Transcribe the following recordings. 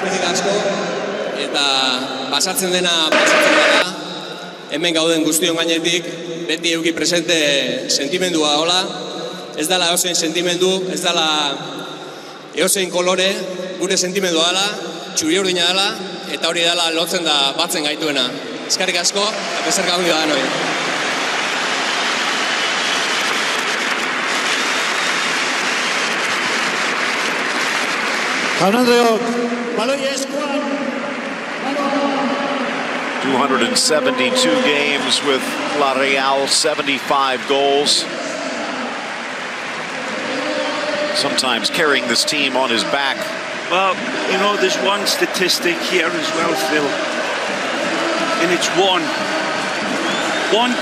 eskerrik asko, eta pasatzen dena, hemen gauden guztion gainetik, beti eduki presente sentimendua hola, ez dala eozein sentimendu, ez dala eozein kolore, gure sentimendua dela, txuri urdina dela, eta hori dela lotzen da batzen gaituena. Eskerrik asko, eta bezer gaudi da denoi. Jaun-Andreok, baloi eskuan. 272 games with La Real, 75 goals. Sometimes carrying this team on his back. Well, you know, there's one statistic here as well, Phil. And it's one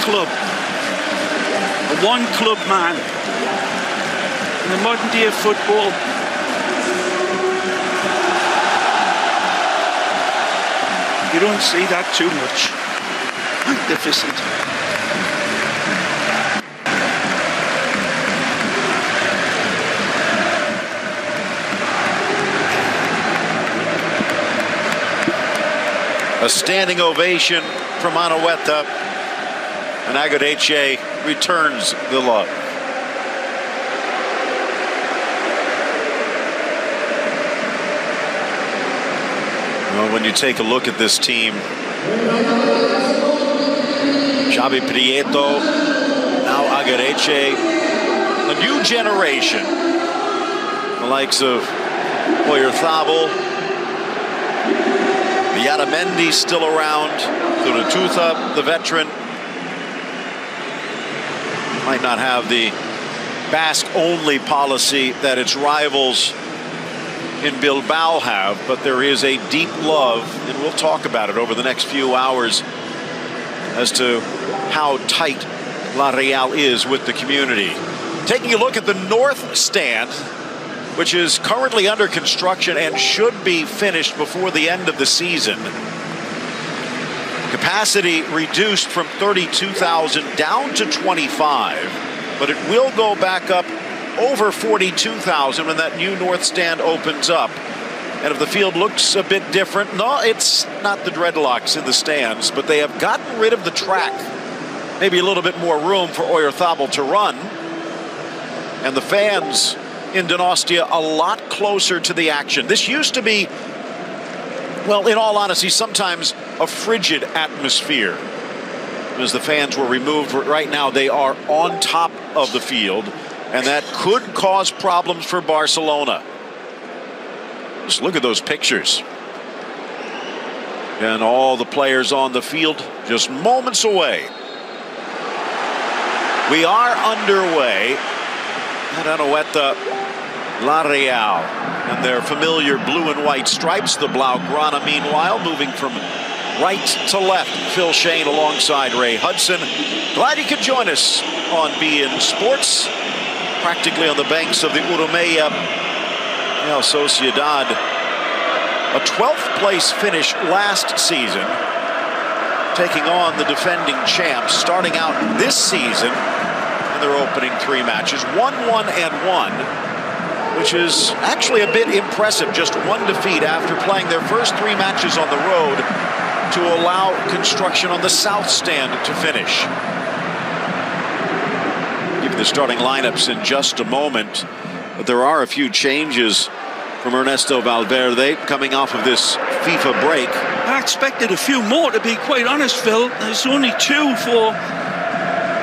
club. A one-club man. In the modern day of football, you don't see that too much. Magnificent. A standing ovation from Anoeta, and Agadeche returns the love. Well, when you take a look at this team, Xavi Prieto, now Agadeche, a new generation, the likes of Oyarzabal, Yatamendi still around, Turatutha, the veteran. Might not have the Basque-only policy that its rivals in Bilbao have, but there is a deep love, and we'll talk about it over the next few hours as to how tight La Real is with the community. Taking a look at the north stand, which is currently under construction and should be finished before the end of the season. Capacity reduced from 32,000 down to 25, but it will go back up over 42,000 when that new north stand opens up. And if the field looks a bit different, no, it's not the dreadlocks in the stands, but they have gotten rid of the track. Maybe a little bit more room for Oyarzabal to run. And the fans in Donostia a lot closer to the action. This used to be, well, in all honesty, sometimes a frigid atmosphere as the fans were removed. Right now they are on top of the field, and that could cause problems for Barcelona. Just look at those pictures. And all the players on the field just moments away. We are underway at Anoeta, La Real, and their familiar blue and white stripes. The Blaugrana, meanwhile, moving from right to left. Phil Shane alongside Ray Hudson. Glad you could join us on beIN Sports, practically on the banks of the Urumea. Now Sociedad, a 12th place finish last season, taking on the defending champs, starting out this season in their opening 3 matches, 1-1 and 1, which is actually a bit impressive. Just 1 defeat after playing their first 3 matches on the road to allow construction on the south stand to finish. Give you the starting lineups in just a moment, but there are a few changes from Ernesto Valverde coming off of this FIFA break. I expected a few more, to be quite honest, Phil. There's only 2 for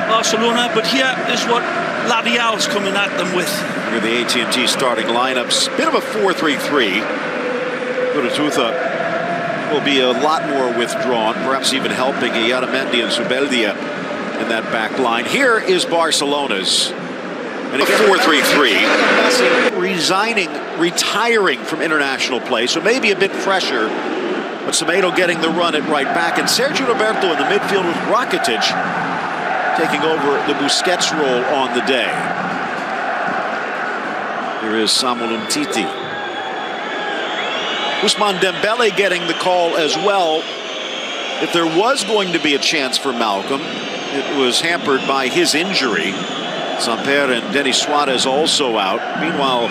Barcelona, but here is what La Real's coming at them with. Look at the AT&T starting lineups. Bit of a 4-3-3. Turatutha will be a lot more withdrawn, perhaps even helping Yatamendi and Zubeldia in that back line. Here is Barcelona's. And again, 4-3-3. Retiring from international play, so maybe a bit fresher. But Semedo getting the run at right back. And Sergio Roberto in the midfield with Rakitic taking over the Busquets role on the day. Here is Samuel Umtiti. Ousmane Dembele getting the call as well. If there was going to be a chance for Malcolm, it was hampered by his injury. Samper and Denis Suarez also out. Meanwhile,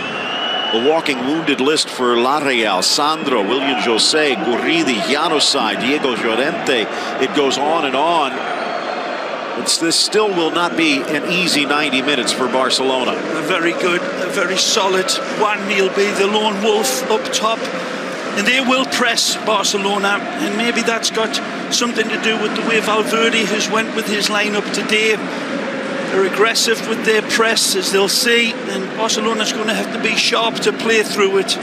The walking wounded list for La Real: Sandro, William Jose, Guridi, Januzaj, Diego Llorente. It goes on and on. This still will not be an easy 90 minutes for Barcelona. A very good, a very solid one. He'll be the lone wolf up top. And they will press Barcelona. And maybe that's got something to do with the way Valverde has went with his lineup today. They're aggressive with their press, as they'll see. And Barcelona's going to have to be sharp to play through it.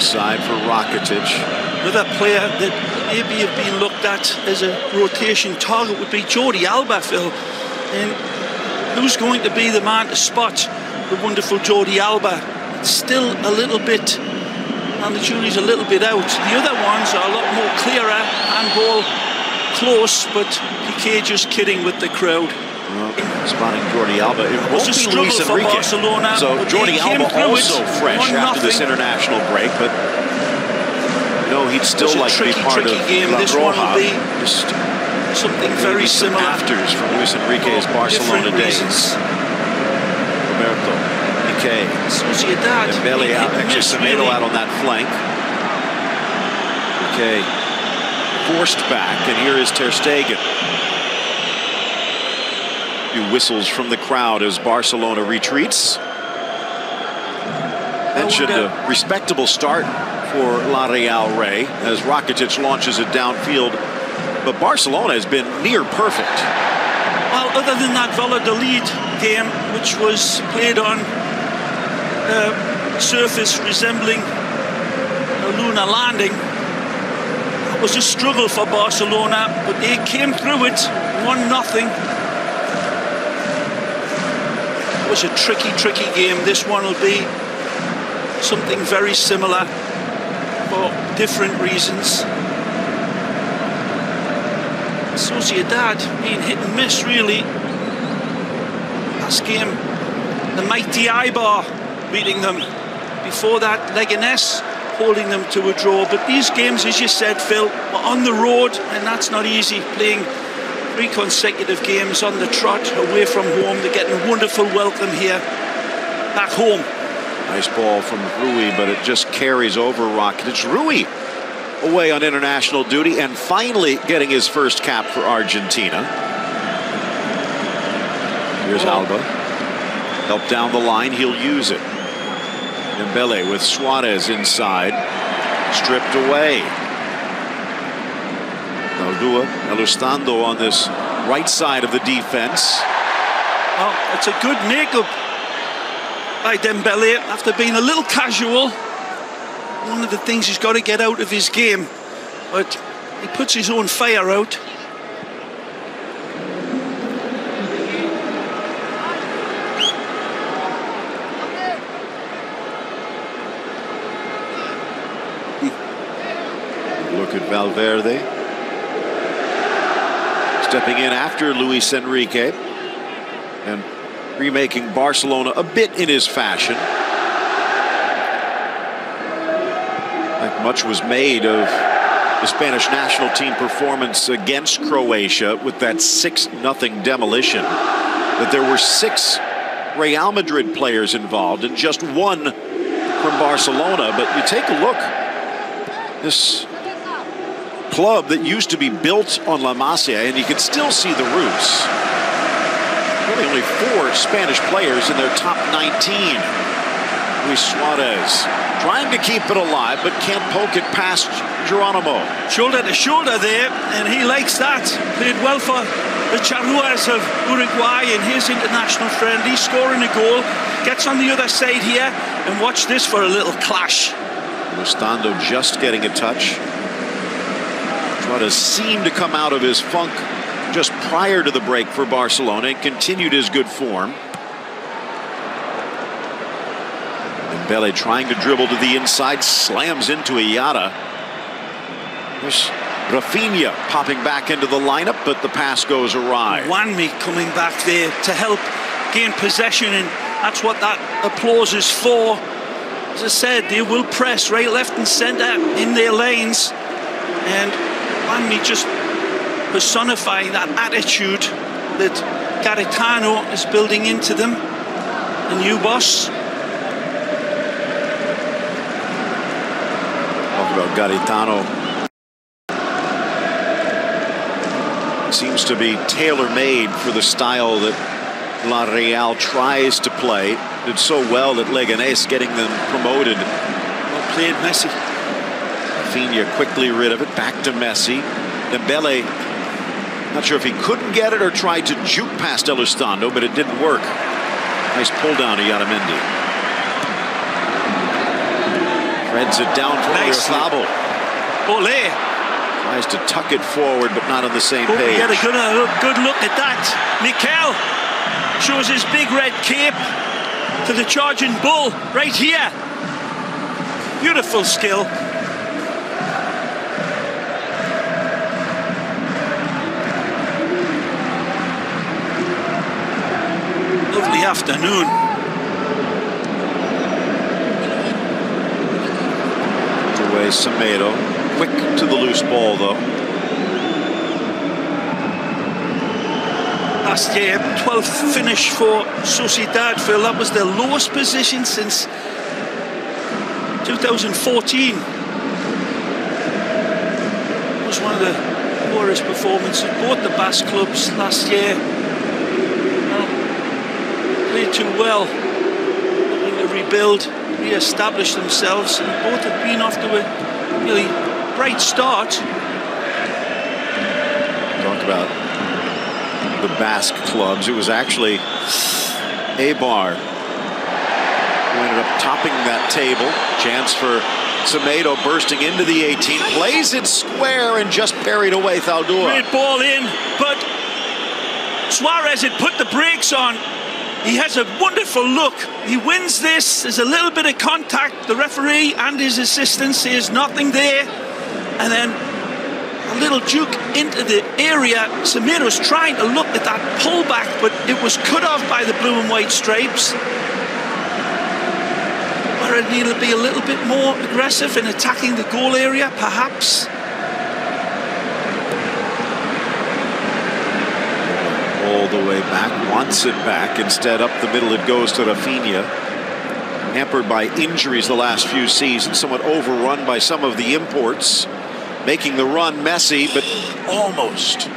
Side for Rakitic. Another player that maybe have been looked at as a rotation target would be Jordi Alba, Phil. And who's going to be the man to spot the wonderful Jordi Alba? It's still a little bit, and the jury's a little bit out. The other ones are a lot more clearer, handball close, but Piqué just kidding with the crowd. Well, spotting Jordi Alba. It was a struggle for Barcelona. So Jordi Alba also fresh after this international break, but you know, he'd still like to be part of game. This one will be just something very similar. Afters from Luis Enrique's Barcelona days. Roberto, Piqué, Sociedad, Dembele out, actually Semedo out on that flank. Piqué forced back, and here is Ter Stegen. Few whistles from the crowd as Barcelona retreats. Mentioned a respectable start for La Real, Ray, as Rakitic launches it downfield. But Barcelona has been near perfect. Well, other than that Valladolid game, which was played on a surface resembling a lunar landing, it was a struggle for Barcelona, but they came through it 1-0. It was a tricky game. This one will be something very similar for different reasons. Sociedad being hit and miss, really. Last game, the mighty Eibar beating them. Before that, Leganés holding them to a draw. But these games, as you said, Phil, are on the road, and that's not easy. Playing 3 consecutive games on the trot away from home. They're getting a wonderful welcome here back home. Nice ball from Rui, but it just carries over Rakitic. Rui away on international duty and finally getting his first cap for Argentina. Here's Alba. Help down the line, he'll use it. Dembele with Suarez inside. Stripped away. Aldua, Elustando on this right side of the defense. Well, it's a good makeup by Dembele after being a little casual. One of the things he's got to get out of his game, but he puts his own fire out. Look at Valverde. Stepping in after Luis Enrique and remaking Barcelona a bit in his fashion. Like much was made of the Spanish national team performance against Croatia with that 6-0 demolition. That there were 6 Real Madrid players involved and just 1 from Barcelona. But you take a look, this club that used to be built on La Masia, and you can still see the roots. Really only 4 Spanish players in their top 19. Luis Suarez trying to keep it alive, but can't poke it past Geronimo. Shoulder to shoulder there, and he likes that. Played well for the Charruas of Uruguay and his international friend. He's scoring a goal, gets on the other side here, and watch this for a little clash. Elustando just getting a touch. Suarez seemed to come out of his funk just prior to the break for Barcelona and continued his good form. Dembele trying to dribble to the inside, slams into Ayala. There's Rafinha popping back into the lineup, but the pass goes awry. Wanmi coming back there to help gain possession, and that's what that applause is for. as I said, they will press right, left and centre in their lanes. And Burnley just personifying that attitude that Garitano is building into them, the new boss. Talk about Garitano. Seems to be tailor-made for the style that La Real tries to play. Did so well at Leganés, getting them promoted. Well played, Messi. Rafinha quickly rid of it, back to Messi. Dembele, not sure if he couldn't get it or tried to juke past Elizondo, but it didn't work. Nice pull down to Otamendi. Threads it down for Oyarzabal. Ole. Tries to tuck it forward, but not on the same page. We get a good look at that. Mikel shows his big red cape to the charging bull right here. Beautiful skill. Lovely afternoon. Away Semedo. Quick to the loose ball, though. Last year, 12th finish for Sociedad, Phil. That was their lowest position since 2014. It was one of the poorest performances. Both the Basque clubs last year played too well. Looking to rebuild, re-establish themselves, and both have been off to a really bright start. Talk about the Basque clubs. It was actually Eibar who ended up topping that table. Chance for Semedo bursting into the 18. Plays it square and just parried away Thaldour. Great ball in, but Suarez had put the brakes on. He has a wonderful look. He wins this. There's a little bit of contact. The referee and his assistant says nothing there. And then a little juke into the area. Semedo's trying to look at that pullback, but it was cut off by the blue and white stripes. Where it needed to be a little bit more aggressive in attacking the goal area, perhaps. All the way back, wants it back. Instead, up the middle it goes to Rafinha. Hampered by injuries the last few seasons, somewhat overrun by some of the imports. Making the run, Messi, but almost.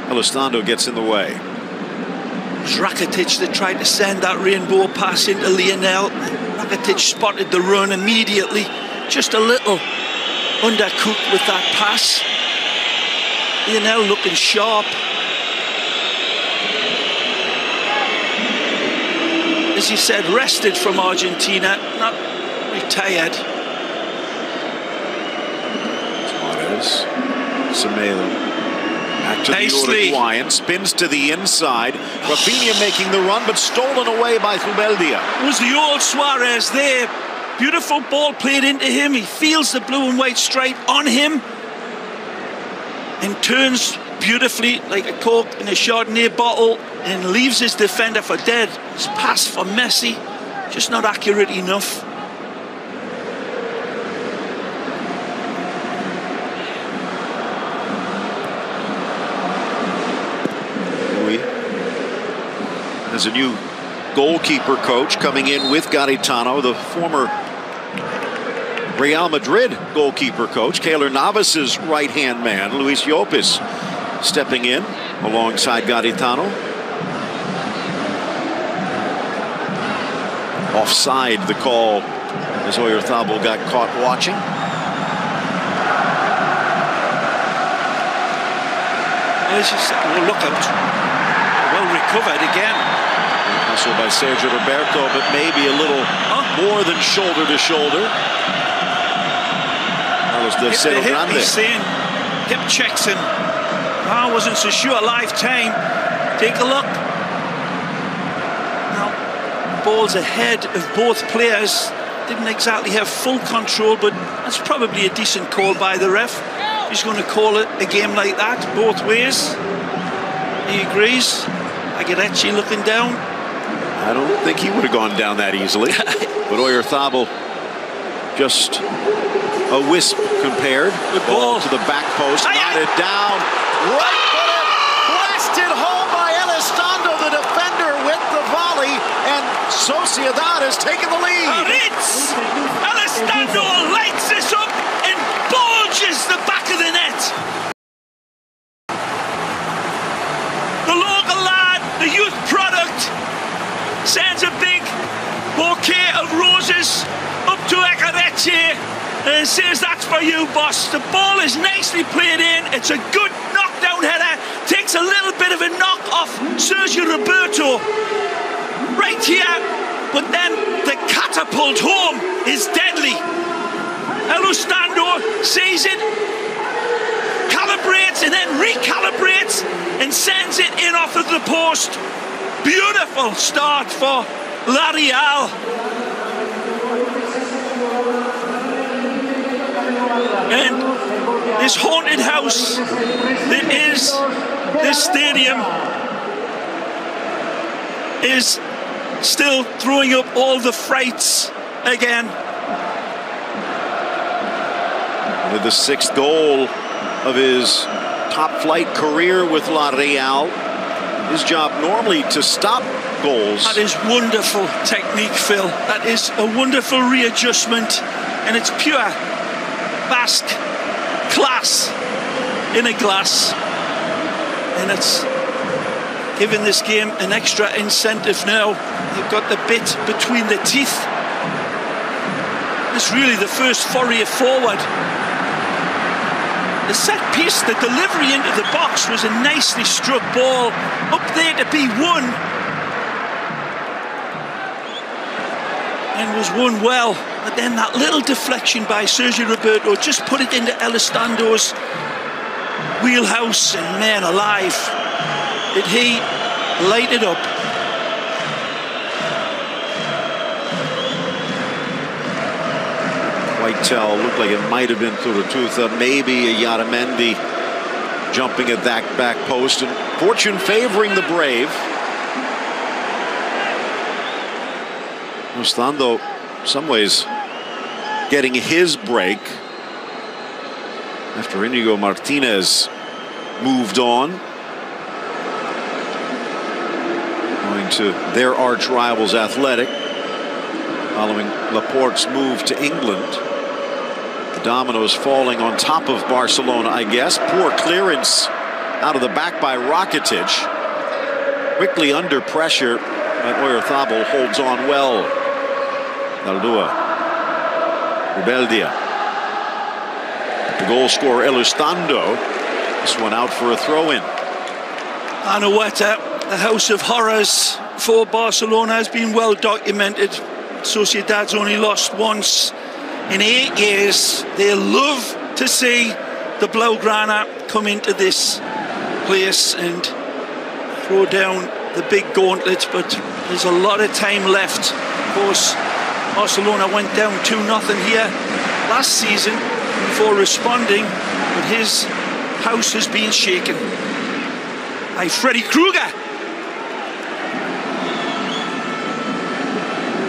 Elizondo gets in the way. It was Rakitic that tried to send that rainbow pass into Lionel. Rakitic spotted the run immediately. Just a little undercooked with that pass. Lionel looking sharp. As he said, rested from Argentina, not retired. Semedo back to the Uruguayan, spins to the inside. Rafinha making the run, but stolen away by Zubeldia. It was the old Suarez there. Beautiful ball played into him. He feels the blue and white stripe on him and turns beautifully like a cork in a Chardonnay bottle and leaves his defender for dead. His pass for Messi, just not accurate enough. There's a new goalkeeper coach coming in with Garitano, the former Real Madrid goalkeeper coach, Keylor Navas's right-hand man, Luis Llopis, stepping in alongside Garitano. Offside the call as Oyarzabal got caught watching. Well, look out. Well recovered again. Hustle by Sergio Roberto, but maybe a little more than shoulder to shoulder. That was the Cerro Grande. He's saying hip checks in. I wasn't so sure lifetime. Take a look. Now, ball's ahead of both players. Didn't exactly have full control, but that's probably a decent call by the ref. He's going to call it a game like that, both ways. He agrees. Aguirrechi looking down. I don't think he would have gone down that easily. But Oyarzabal just a wisp compared. Good ball to the back post, knotted down, right footed, blasted home by Elizondo, the defender, with the volley, and Sociedad has taken the lead. Elizondo lights this up and bulges the back of the net. The local lad, the youth product, sends a big bouquet of roses up to Ekareche and says, "That's for you, boss." The ball is nicely played in. It's a good knockdown header. Takes a little bit of a knock off Sergio Roberto right here, but then the catapult home is deadly. Elizondo sees it, calibrates and then recalibrates and sends it in off of the post. Beautiful start for La Real. And this haunted house that is this stadium is still throwing up all the frights again. With the 6th goal of his top-flight career with La Real. His job normally to stop goals. That is wonderful technique, Phil. That is a wonderful readjustment, and it's pure Basque class in a glass. And it's giving this game an extra incentive now. They've got the bit between the teeth. It's really the first foray forward. The set piece, the delivery into the box was a nicely struck ball up there to be won, and was won well. But then that little deflection by Sergio Roberto just put it into Elizondo's wheelhouse, and man alive, did he light it up. Whitetail looked like it might have been through the tooth of maybe a Yaramendi jumping at that back post, and fortune favoring the Brave. Elizondo, in some ways, getting his break after Inigo Martinez moved on, going to their arch rivals Athletic following Laporte's move to England. The dominoes falling on top of Barcelona, I guess. Poor clearance out of the back by Rakitic. Quickly under pressure, and Oyarzabal holds on well. Daldua, Ubeldia. The goal scorer Elizondo. This one out for a throw-in. Anoeta, the house of horrors for Barcelona, has been well documented. Sociedad's only lost once in 8 years. They love to see the Blaugrana come into this place and throw down the big gauntlet, but there's a lot of time left. Of course, Barcelona went down 2-0 here last season before responding, but his house has been shaken by Freddy Krueger.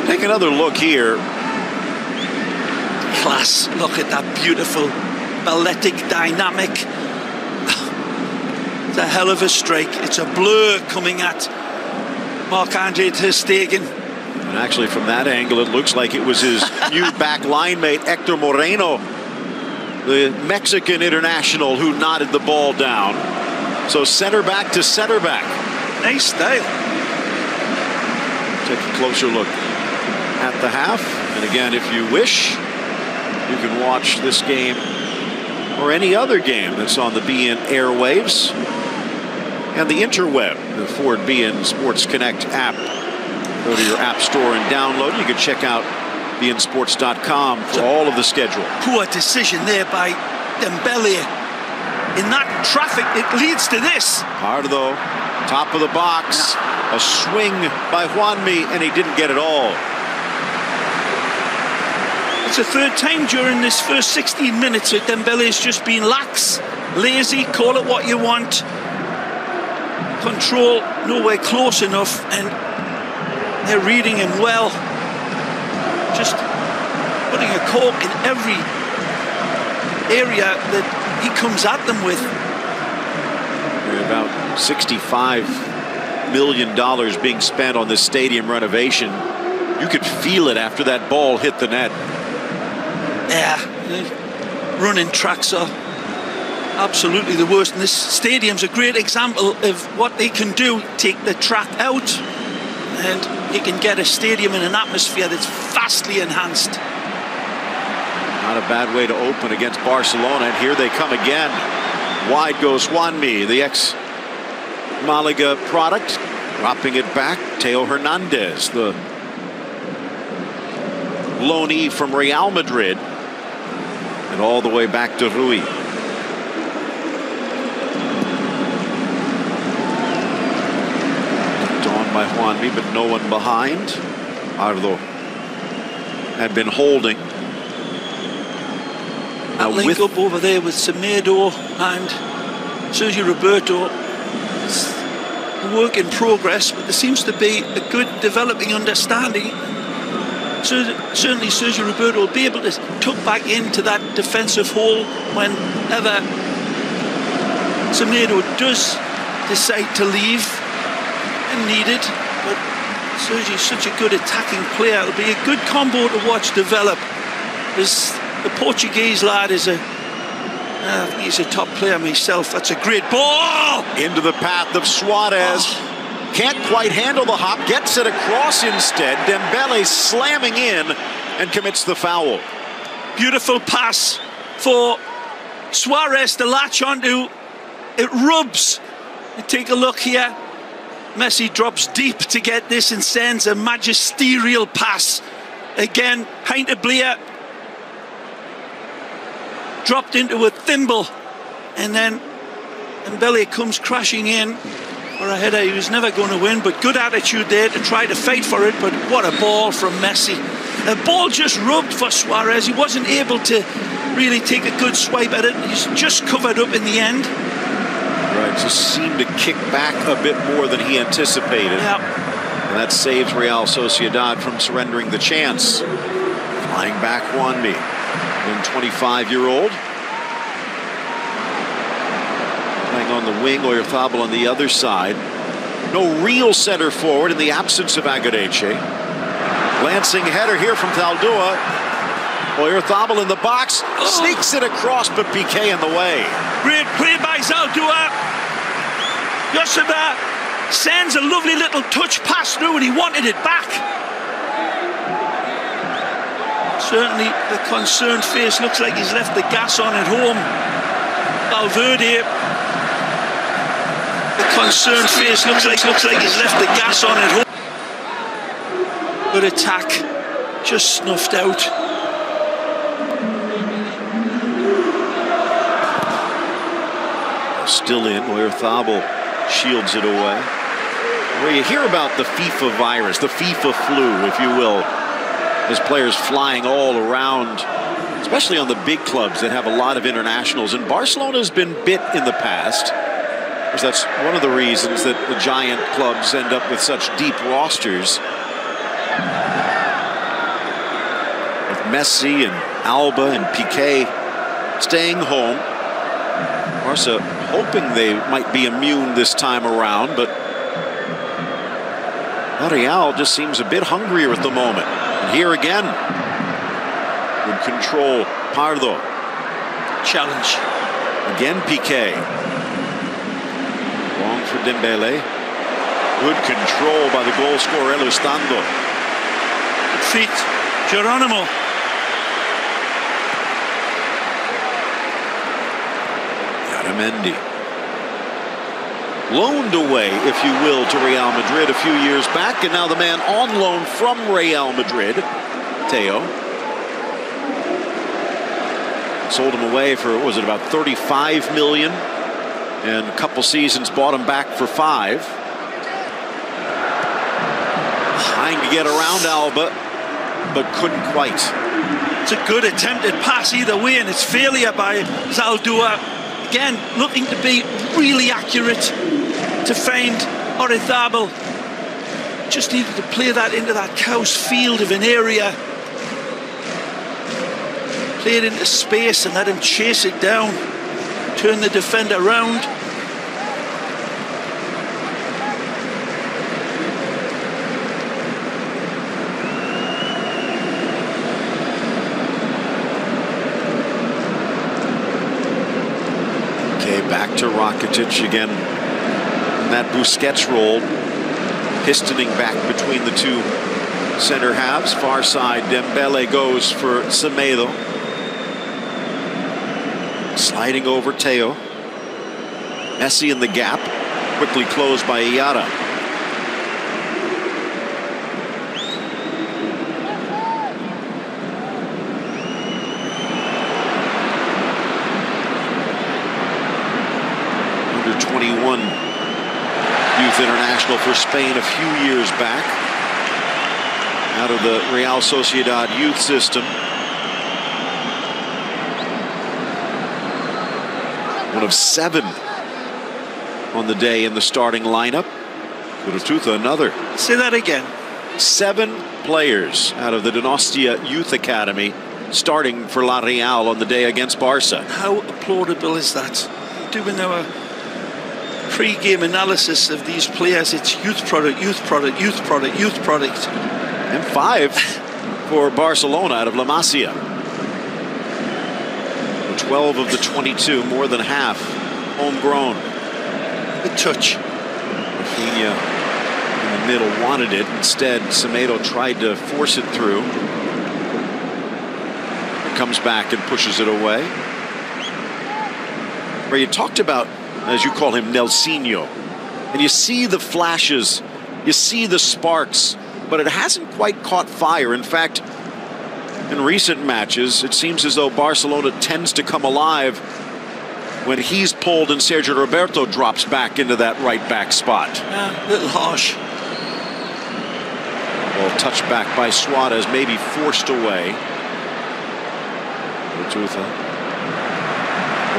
Take another look here. Class, look at that beautiful balletic dynamic. It's a hell of a strike. It's a blur coming at Marc-Andre ter Stegen. And actually from that angle it looks like it was his new back line mate Hector Moreno, the Mexican international, who knotted the ball down. So center back to center back. Nice style. Take a closer look at the half, and again, if you wish, you can watch this game or any other game that's on the beIN airwaves and the interweb, the Ford beIN Sports Connect app. Go to your app store and download. You can check out beINSports.com for all of the schedule. Poor decision there by Dembele. In that traffic, it leads to this. Pardo, top of the box, a swing by Juanmi, and he didn't get it all. It's the third time during this first 16 minutes that Dembele's just been lax, lazy, call it what you want. Control nowhere close enough, and they're reading him well. Just putting a cork in every area that he comes at them with. About $65 million being spent on this stadium renovation. You could feel it after that ball hit the net. Yeah, running tracks are absolutely the worst. And this stadium's a great example of what they can do. Take the track out and you can get a stadium in an atmosphere that's vastly enhanced. Not a bad way to open against Barcelona, and here they come again. Wide goes Juanmi, the ex-Malaga product, dropping it back. Teo Hernandez, the loanee from Real Madrid, and all the way back to Rui. On by Juanmi, but no one behind. Ardo had been holding. That link up over there with Semedo and Sergio Roberto. It's a work in progress, but there seems to be a good developing understanding. So certainly Sergio Roberto will be able to tuck back into that defensive hole whenever Semedo does decide to leave and needed. But Sergio's such a good attacking player. It'll be a good combo to watch develop. The Portuguese lad is I think he's a top player myself. That's a great ball! Into the path of Suarez. Oh. Can't quite handle the hop. Gets it across instead. Dembele slamming in and commits the foul. Beautiful pass for Suarez to latch onto. It rubs. And take a look here. Messi drops deep to get this and sends a magisterial pass. Again, Painter Blair dropped into a thimble, and then Dembele comes crashing in for a header he was never going to win, but good attitude there to try to fight for it. But what a ball from Messi. The ball just rubbed for Suarez. He wasn't able to really take a good swipe at it. He's just covered up in the end. Right, just seemed to kick back a bit more than he anticipated. Yeah. And that saves Real Sociedad from surrendering the chance. Flying back Juanmi. 25-year-old. Playing on the wing, Oyarzabal on the other side. No real center forward in the absence of Agareche. Glancing header here from Zaldúa. Oyarzabal in the box. Sneaks it across, but Piqué in the way. Great play by Zaldúa. Yoshida sends a lovely little touch pass through, and he wanted it back. Certainly the concerned face looks like he's left the gas on at home. Valverde. The concerned face looks like he's left the gas on at home. Good attack, just snuffed out. Still in, Oyarzabal shields it away. Where you hear about the FIFA virus, the FIFA flu, if you will. There's players flying all around, especially on the big clubs that have a lot of internationals. And Barcelona's been bit in the past, because that's one of the reasons that the giant clubs end up with such deep rosters. With Messi and Alba and Piqué staying home. Barca hoping they might be immune this time around, but Real just seems a bit hungrier at the moment. And here again, good control, Pardo. Challenge. Again, Piqué. Long for Dembele. Good control by the goal scorer, Elustando. Good feet, Geronimo. Mendy. Loaned away, if you will, to Real Madrid a few years back, and now the man on loan from Real Madrid, Teo. Sold him away for, what was it, about 35 million, and a couple seasons bought him back for 5. Trying to get around Alba, but couldn't quite. It's a good attempted pass either way, and it's failure by Zaldúa. Again, looking to be really accurate to find Oyarzabal. Just needed to play that into that cow's field of an area. play it into space and let him chase it down, turn the defender around. Okay, back to Rakitic again. In that Busquets role, pistoning back between the two center halves. Far side, Dembele goes for Semedo. Sliding over Teo. Messi in the gap. Quickly closed by Iata. Under 21 youth international for Spain a few years back. Out of the Real Sociedad youth system. One of 7 on the day in the starting lineup. Kurututa another. Say that again. 7 players out of the Donostia Youth Academy starting for La Real on the day against Barca. How applaudable is that? Doing our pre-game analysis of these players, it's youth product, youth product, youth product, youth product. And 5 for Barcelona out of La Masia. 12 of the 22, more than half homegrown. Good touch. Rafinha in the middle wanted it. Instead, Semedo tried to force it through. Comes back and pushes it away. Where you talked about, as you call him, Nelsinho. And you see the flashes, you see the sparks, but it hasn't quite caught fire. In fact, in recent matches, it seems as though Barcelona tends to come alive when he's pulled and Sergio Roberto drops back into that right back spot. Yeah, a little harsh. Well, touched back by Suarez, maybe forced away. Kurututa.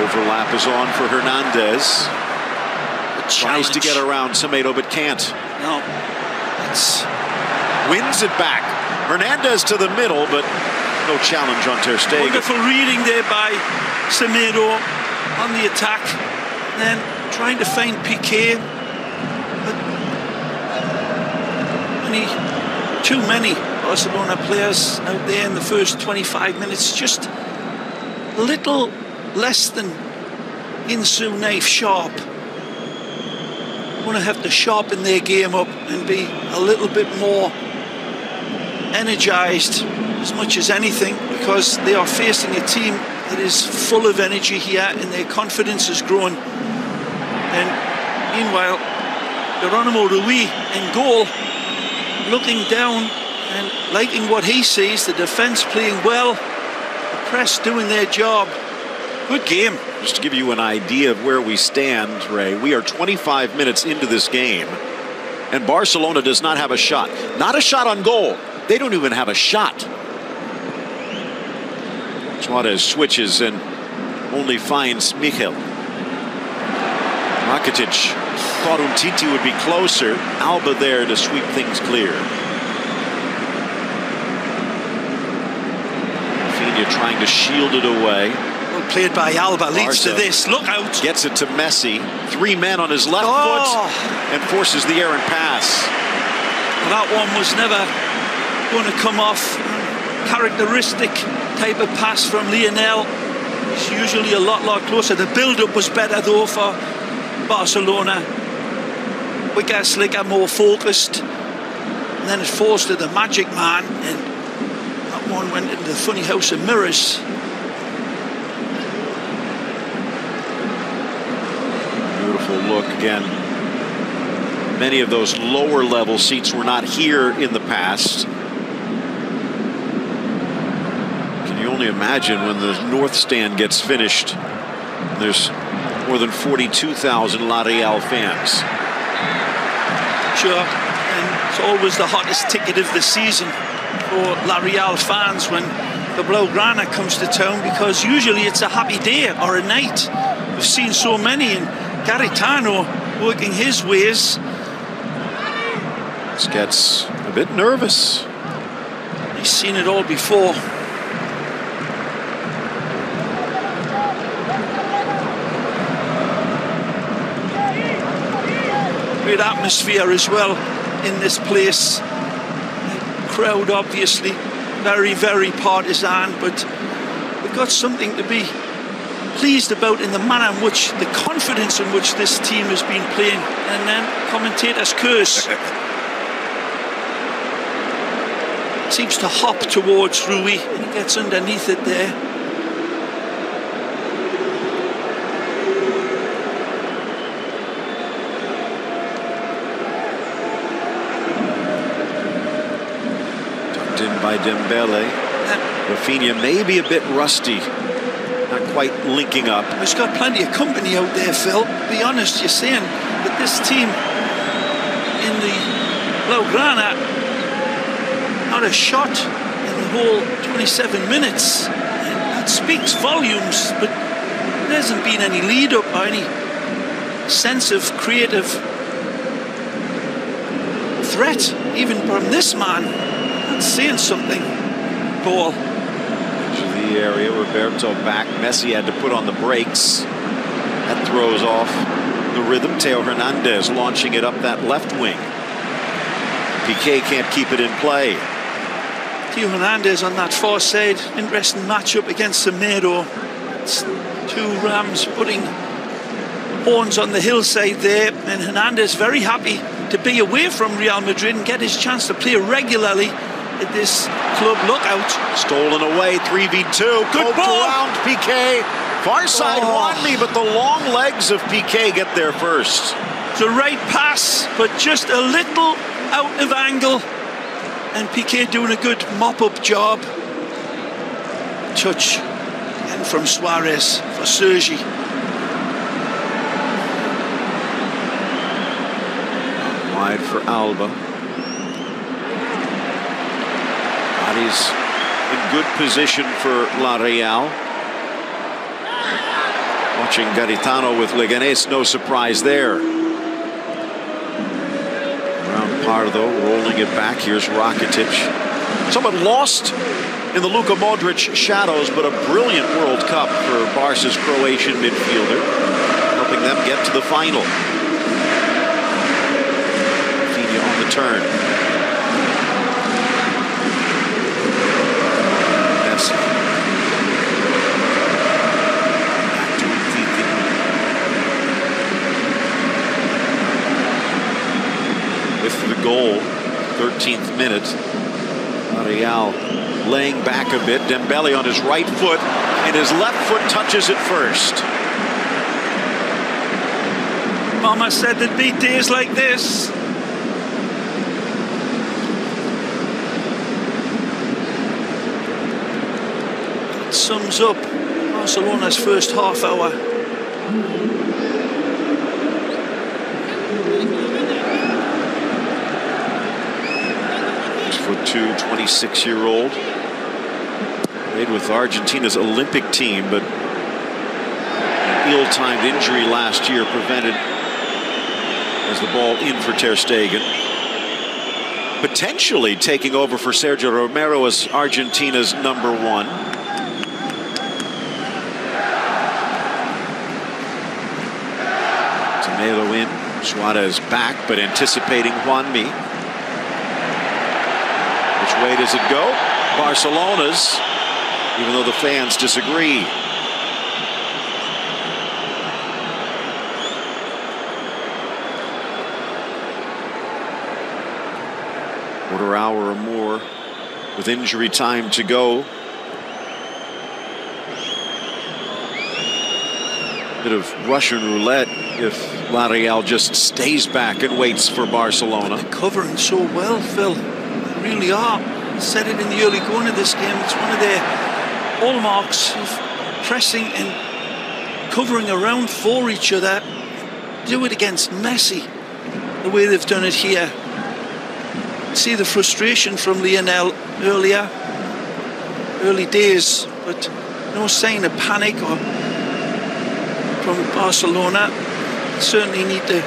Overlap is on for Hernandez. Tries to get around Semedo, but can't. No. It's... Wins it back. Hernandez to the middle, but no challenge on Ter Stegen. Wonderful reading there by Semedo on the attack. And then trying to find Piqué. But too many Barcelona players out there in the first 25 minutes. Just a little less than Insu, knife sharp. Want to have to sharpen their game up and be a little bit more energized as much as anything, because they are facing a team that is full of energy here and their confidence is growing. And meanwhile, Geronimo Rui in goal, looking down and liking what he sees, the defense playing well, the press doing their job. Good game. Just to give you an idea of where we stand, Ray, we are 25 minutes into this game, and Barcelona does not have a shot. Not a shot on goal. They don't even have a shot. Suarez switches and only finds Michel. Rakitic thought Umtiti would be closer. Alba there to sweep things clear. Rafinha trying to shield it away. Well played by Alba, leads to this. Look out. Gets it to Messi. 3 men on his left foot and forces the errant pass. That one was never going to come off. Characteristic type of pass from Lionel. It's usually a lot closer. The build-up was better though for Barcelona. Quicker, slicker, more focused. And then it falls to the magic man, and that one went into the funny house of mirrors. Beautiful look again. Many of those lower level seats were not here in the past. Can you only imagine when the north stand gets finished? There's more than 42,000 La Real fans. Sure, and it's always the hottest ticket of the season for La Real fans when the Blaugrana comes to town, because usually it's a happy day or a night. We've seen so many, and Garitano working his ways. This gets a bit nervous. He's seen it all before. great atmosphere as well in this place. The crowd obviously very, very partisan, but we've got something to be pleased about in the manner in which, the confidence in which this team has been playing. And then commentators curse. Seems to hop towards Rui, and he gets underneath it there. Tucked in by Dembele. Rafinha may be a bit rusty. Not quite linking up. He's got plenty of company out there, Phil. To be honest, you're saying that this team in the Blaugrana, not a shot in the whole 27 minutes. And that speaks volumes, but there hasn't been any lead up or any sense of creative threat, even from this man. That's saying something. Ball. The area, Roberto back. Messi had to put on the brakes. That throws off the rhythm. Theo Hernandez launching it up that left wing. Piqué can't keep it in play. Theo Hernandez on that far side. Interesting matchup against Semedo. It's two Rams putting horns on the hillside there, and Hernandez very happy to be away from Real Madrid and get his chance to play regularly at this club. Lookout. Stolen away, 3v2. Good ball around Piqué. Far side Juanmi, but the long legs of Piqué get there first. The right pass, but just a little out of angle. And Piqué doing a good mop-up job. Touch. And from Suarez for Sergi. Wide for Alba. Bodies in good position for La Real. Watching Garitano with Leganés, no surprise there. Around Pardo, rolling it back. Here's Rakitic. Somewhat lost in the Luka Modric shadows, but a brilliant World Cup for Barca's Croatian midfielder, helping them get to the final. Rafinha on the turn. Messi. With the goal, 13th minute. Real laying back a bit. Dembele on his right foot, and his left foot touches it first. Mama said there'd be days like this. It sums up Barcelona's first half hour. For 26-year-old. Played with Argentina's Olympic team, but an ill-timed injury last year prevented as the ball in for Ter Stegen. Potentially taking over for Sergio Romero as Argentina's #1. Tomato in, Suarez back, but anticipating Juanmi. Which way does it go? Barcelona's, even though the fans disagree. Quarter hour or more with injury time to go. Bit of Russian roulette if La Real just stays back and waits for Barcelona. They're covering so well, Phil. Really are. I said it in the early going of this game. It's one of their hallmarks of pressing and covering around for each other. Do it against Messi the way they've done it here. See the frustration from Lionel earlier, early days, but no sign of panic or from Barcelona. Certainly need to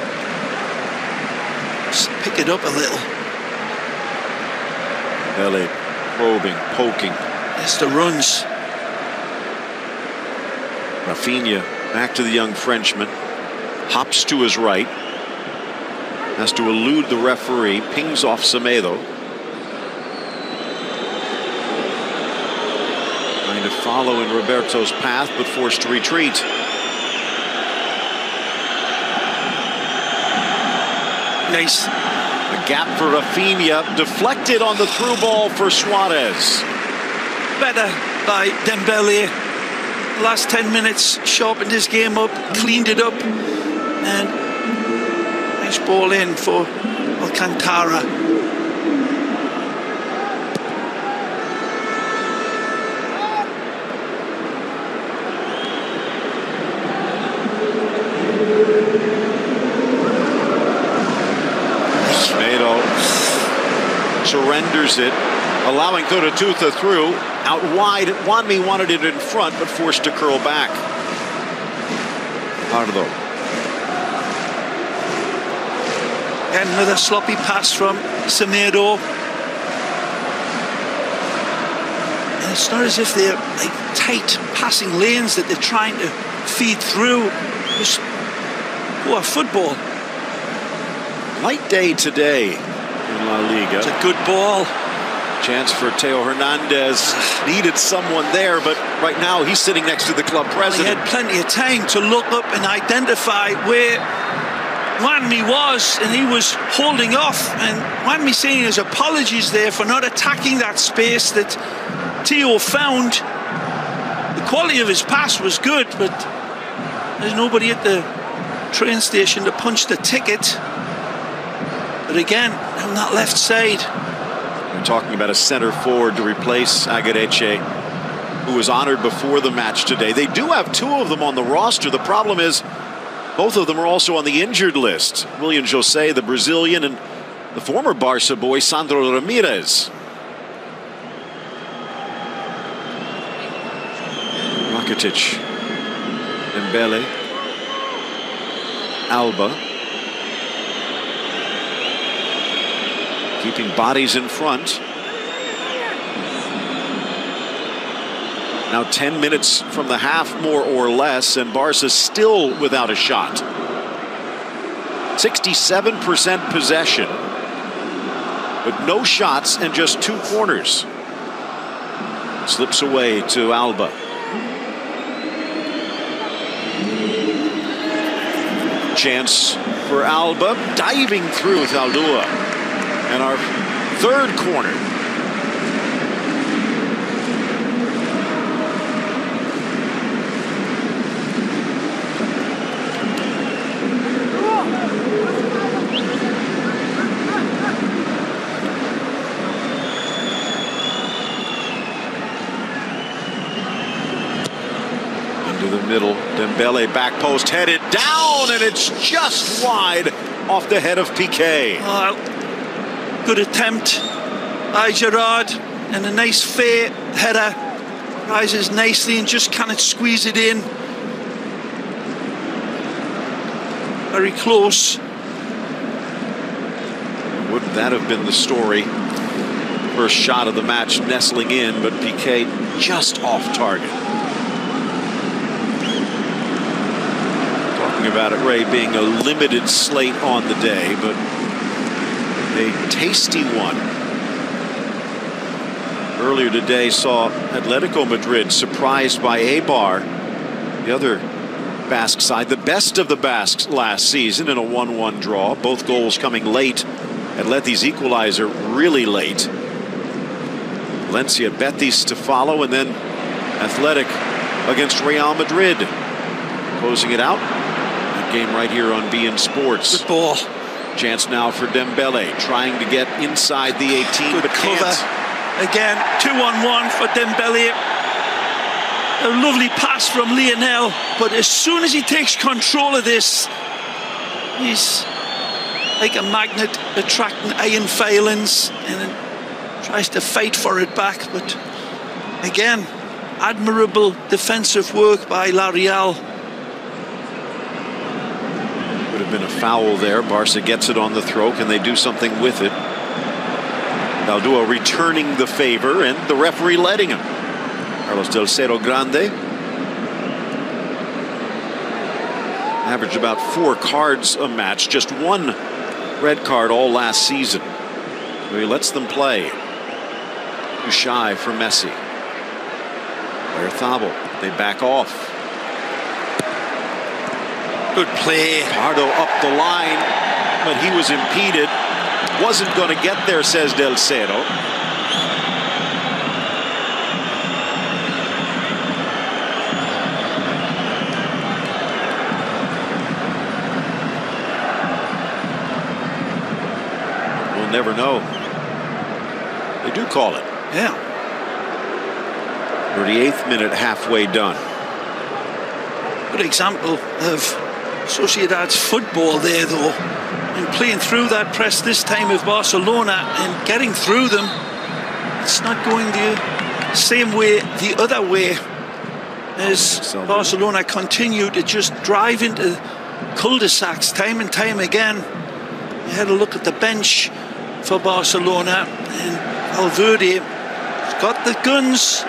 pick it up a little. Belly probing, poking. It's the runs. Rafinha back to the young Frenchman. Hops to his right. Has to elude the referee, pings off Semedo. Trying to follow in Roberto's path, but forced to retreat. Nice. A gap for Rafinha, deflected on the through ball for Suarez. Better by Dembele. Last 10 minutes, sharpened his game up, cleaned it up, and nice ball in for Alcantara. Semedo surrenders it, allowing Totututa through. Out wide, Wanmi wanted it in front, but forced to curl back. Pardo. And another sloppy pass from Semedo. And it's not as if they're like tight passing lanes that they're trying to feed through. Just poor football. Light day today in La Liga. It's a good ball. Chance for Teo Hernandez. Needed someone there, but right now he's sitting next to the club president. He had plenty of time to look up and identify where Wanmi was, and he was holding off. And Wanmi saying his apologies there for not attacking that space that Teo found. The quality of his pass was good, but there's nobody at the train station to punch the ticket. But again, on that left side, we're talking about a center forward to replace Agareche, who was honored before the match today. They do have two of them on the roster. The problem is both of them are also on the injured list. William José, the Brazilian, and the former Barca boy, Sandro Ramirez. Rakitic, Dembele, Alba. Keeping bodies in front. Now 10 minutes from the half, more or less, and Barca still without a shot. 67% possession, but no shots and just 2 corners. Slips away to Alba. Chance for Alba, diving through Zaldúa. And our third corner. Into the middle, Dembele back post headed down, and it's just wide off the head of Piqué. Good attempt by Gerard, and a nice fair header. Rises nicely and just cannot squeeze it in. Very close. Wouldn't that have been the story? First shot of the match nestling in, but Piqué just off target. Talking about it, Ray, being a limited slate on the day, but a tasty one. Earlier today saw Atletico Madrid surprised by Eibar, the other Basque side, the best of the Basques last season, in a 1-1 draw. Both goals coming late. Atleti's equalizer really late. Valencia Betis to follow, and then Athletic against Real Madrid. Closing it out. That game right here on beIN Sports. Good ball. Chance now for Dembele, trying to get inside the 18, good but cover. can't. Again, 2-on-1 for Dembele. A lovely pass from Lionel, but as soon as he takes control of this, he's like a magnet attracting iron filings and tries to fight for it back. But again, admirable defensive work by La Real. Would have been a foul there. Barca gets it on the throw. Can they do something with it? Zaldúa returning the favor, and the referee letting him. Carlos del Cerro Grande averaged about 4 cards a match, just 1 red card all last season. So he lets them play. Too shy for Messi. Oyarzabal, they back off. Good play. Pardo up the line, but he was impeded. Wasn't going to get there, says Del Cerro. We'll never know. They do call it. Yeah. 38th minute, halfway done. Good example of Sociedad's football there, though, and playing through that press this time of Barcelona and getting through them. It's not going the same way the other way as Barcelona continue to just drive into cul-de-sacs time and time again. You had a look at the bench for Barcelona, and Valverde has got the guns.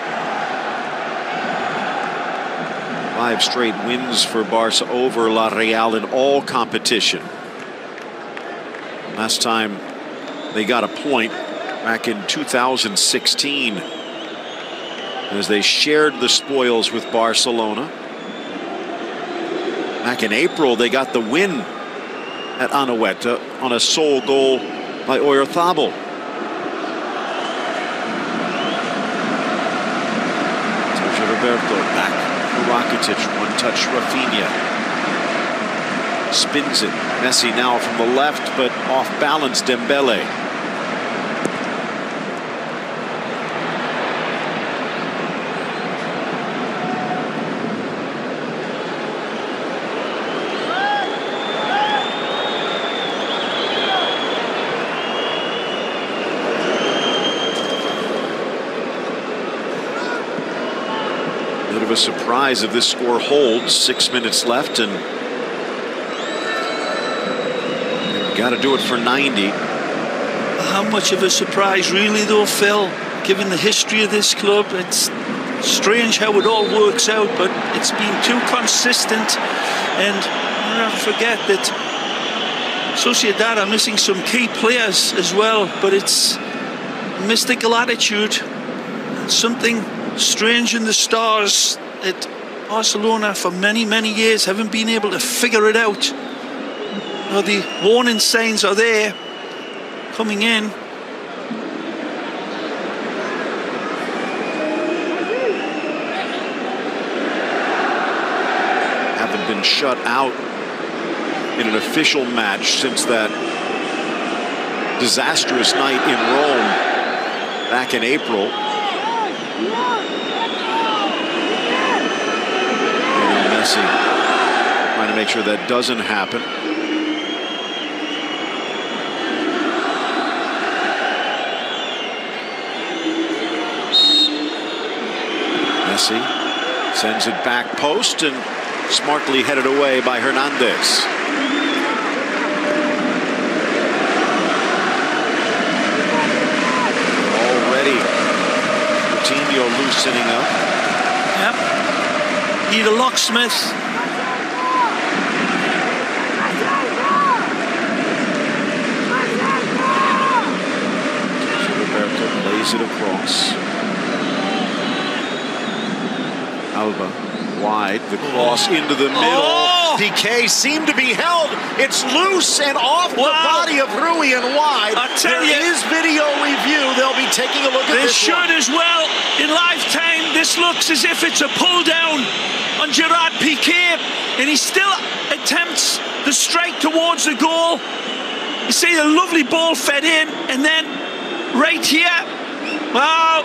5 straight wins for Barca over La Real in all competition. Last time they got a point back in 2016 as they shared the spoils with Barcelona. Back in April, they got the win at Anoeta on a sole goal by Oyarzabal. Sergio Roberto back. Rakitic, one touch, Rafinha spins it. Messi now from the left, but off balance, Dembele. A surprise if this score holds. 6 minutes left, and got to do it for 90. How much of a surprise, really, though, Phil? Given the history of this club, it's strange how it all works out, but it's been too consistent. And don't forget that Sociedad are missing some key players as well, but it's mystical attitude. Something strange in the stars that Barcelona for many, many years haven't been able to figure it out. Well, the warning signs are there coming in. Haven't been shut out in an official match since that disastrous night in Rome back in April. Messi trying to make sure that doesn't happen. Messi sends it back post and smartly headed away by Hernandez. Already Coutinho loosening up. Yep. Need a locksmith. Roberto lays it across. Alba wide, the cross into the middle. Oh! Piqué seemed to be held. It's loose and off the body of Rui and wide. I tell you, there is video review. They'll be taking a look at this. They should as well. In lifetime, this looks as if it's a pull down on Gerard Piqué, and he still attempts the strike towards the goal. You see the lovely ball fed in, and then right here, wow.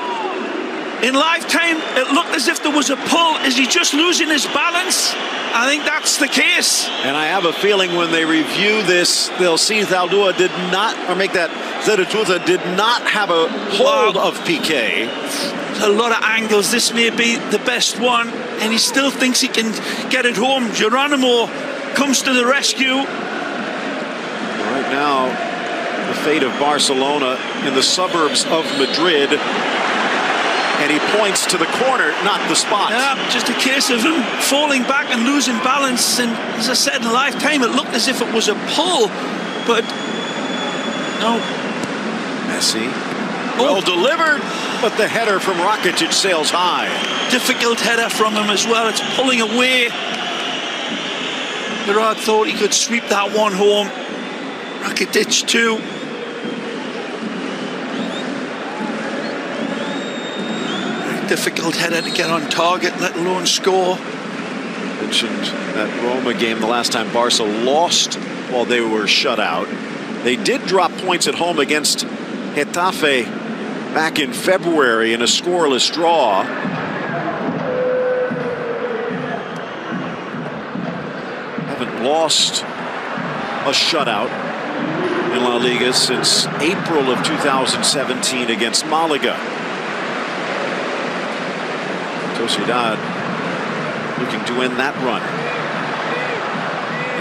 In lifetime, it looked as if there was a pull. Is he just losing his balance? I think that's the case. And I have a feeling when they review this, they'll see Zaldúa did not, or make that Zaragoza did not have a hold of Piqué. A lot of angles. This may be the best one, and he still thinks he can get it home. Geronimo comes to the rescue. Right now, the fate of Barcelona in the suburbs of Madrid. And he points to the corner, not the spot. Yeah, just a case of him falling back and losing balance. And as I said, in lifetime, it looked as if it was a pull. But No. Messi. Well delivered, but the header from Rakitic sails high. Difficult header from him as well. It's pulling away. Gerard thought he could sweep that one home. Rakitic too. Very difficult header to get on target, let alone score. Mentioned that Roma game the last time Barca lost while they were shut out. They did drop points at home against Getafe back in February in a scoreless draw. Haven't lost a shutout in La Liga since April of 2017 against Malaga. Sociedad looking to end that run.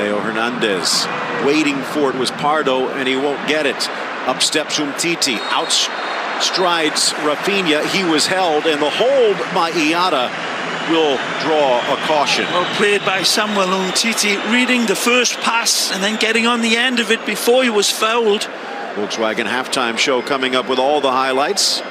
Leo Hernandez waiting for it was Pardo, and he won't get it. Up steps Umtiti, outstrides Rafinha. He was held, and the hold by Iata will draw a caution. Well played by Samuel Umtiti, reading the first pass and then getting on the end of it before he was fouled. Volkswagen halftime show coming up with all the highlights.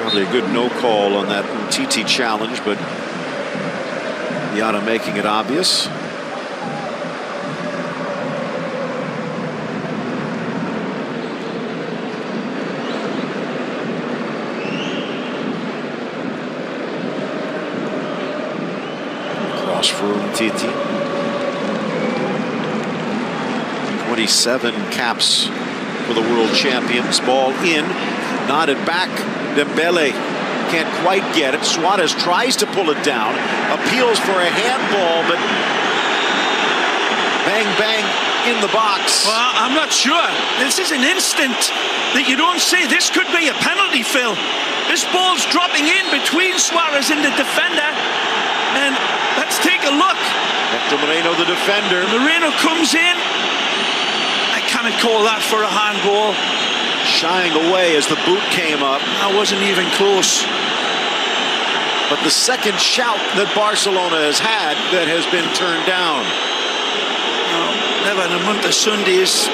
Probably a good no call on that Umtiti challenge, but Iata making it obvious. Cross for Umtiti. 27 caps for the world champions. Ball in, nodded back. Dembele can't quite get it. Suarez tries to pull it down, appeals for a handball, but bang, bang in the box. Well, I'm not sure. This is an instant that you don't say this could be a penalty, Phil. This ball's dropping in between Suarez and the defender, and let's take a look. Hector Moreno, the defender. Moreno comes in. I cannot call that for a handball. Shying away as the boot came up. That wasn't even close. But the second shout that Barcelona has had that has been turned down. No, never in a month of Sundays.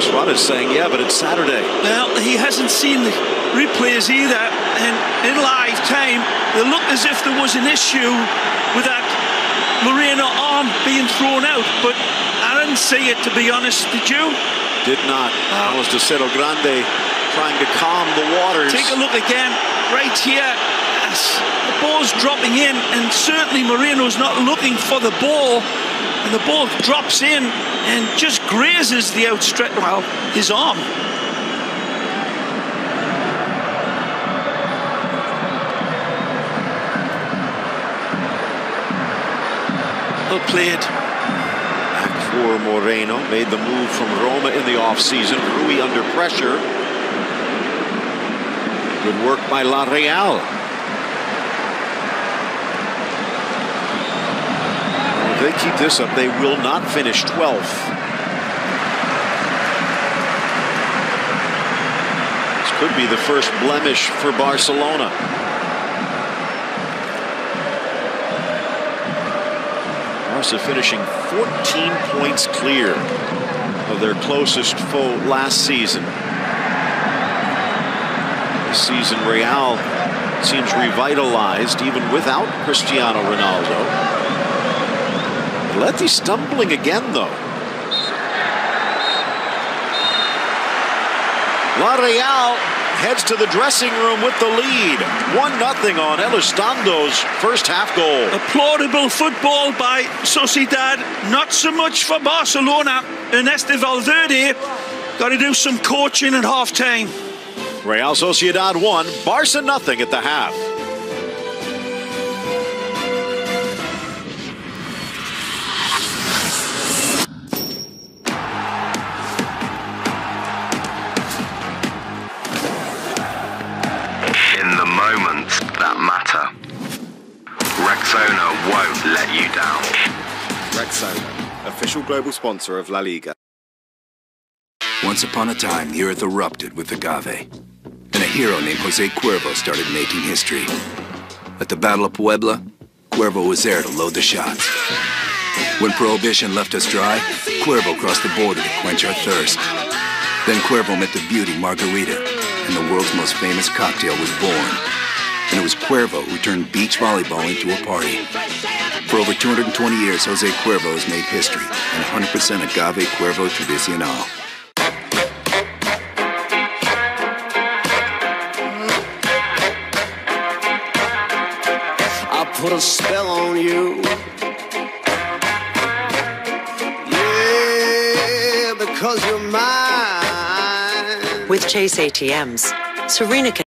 Suarez saying, yeah, but it's Saturday. Well, he hasn't seen the replays either. And in live time, it looked as if there was an issue with that Moreno arm being thrown out. But I didn't see it, to be honest. Did you? Did not. That was De Cerro Grande trying to calm the waters. Take a look again, right here. Yes, the ball's dropping in, and certainly Moreno's not looking for the ball. And the ball drops in and just grazes the outstretched, well, his arm. Well played. For Moreno, made the move from Roma in the offseason. Rui under pressure. Good work by La Real. If they keep this up, they will not finish 12th. This could be the first blemish for Barcelona. Barca finishing 14 points clear of their closest foe last season. This season, Real seems revitalized even without Cristiano Ronaldo. Atleti stumbling again, though. La Real heads to the dressing room with the lead. 1-0 on Elistandro's first half goal. Applaudable football by Sociedad. Not so much for Barcelona. Ernesto Valverde got to do some coaching at half-time. Real Sociedad 1, Barca 0 at the half. Moments that matter. Rexona won't let you down. Rexona, official global sponsor of La Liga. Once upon a time, the earth erupted with agave, and a hero named Jose Cuervo started making history. At the Battle of Puebla, Cuervo was there to load the shots. When Prohibition left us dry, Cuervo crossed the border to quench our thirst. Then Cuervo met the beauty Margarita, and the world's most famous cocktail was born. And it was Cuervo who turned beach volleyball into a party. For over 220 years, Jose Cuervo has made history, and 100% Agave Cuervo Tradicional. I put a spell on you. Yeah, because you're mine. With Chase ATMs, Serena can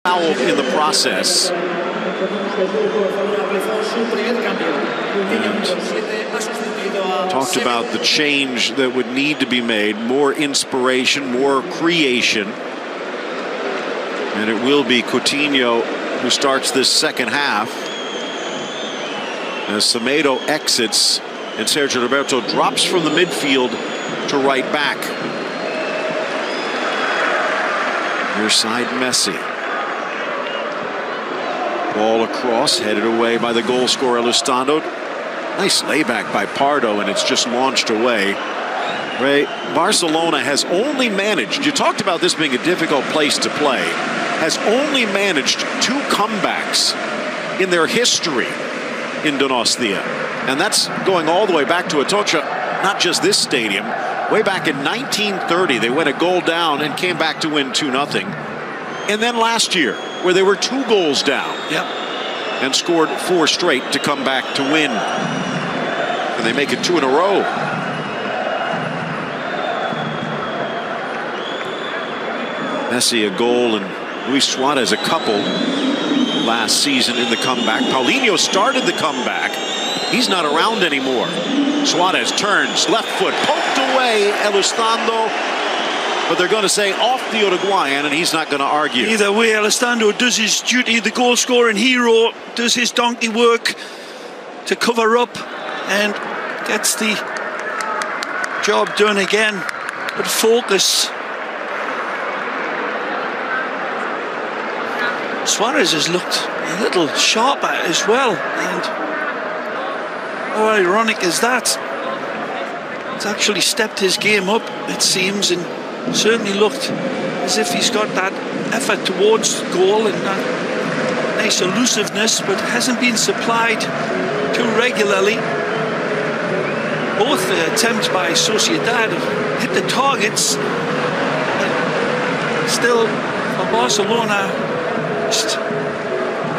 foul in the process. And talked about the change that would need to be made, more inspiration, more creation. And it will be Coutinho who starts this second half as Semedo exits and Sergio Roberto drops from the midfield to right back. Near side Messi. Ball across, headed away by the goal scorer Elizondo. Nice layback by Pardo, and it's just launched away. Ray, Barcelona has only managed, you talked about this being a difficult place to play, has only managed 2 comebacks in their history in Donostia. And that's going all the way back to Atocha, not just this stadium. Way back in 1930, they went a goal down and came back to win 2-0. And then last year, where they were 2 goals down, and scored 4 straight to come back to win. And they make it 2 in a row. Messi a goal and Luis Suarez a couple last season in the comeback. Paulinho started the comeback. He's not around anymore. Suarez turns, left foot, poked away, Elizondo. But they're going to say off the Uruguayan, and he's not going to argue. Either way, Elizondo does his duty. The goal-scoring hero does his donkey work to cover up and gets the job done again. But focus. Suarez has looked a little sharper as well, and how ironic is that? He's actually stepped his game up, it seems, and certainly looked as if he's got that effort towards goal and that nice elusiveness, but hasn't been supplied too regularly. Both attempts by Sociedad have hit the targets. Still, for Barcelona, just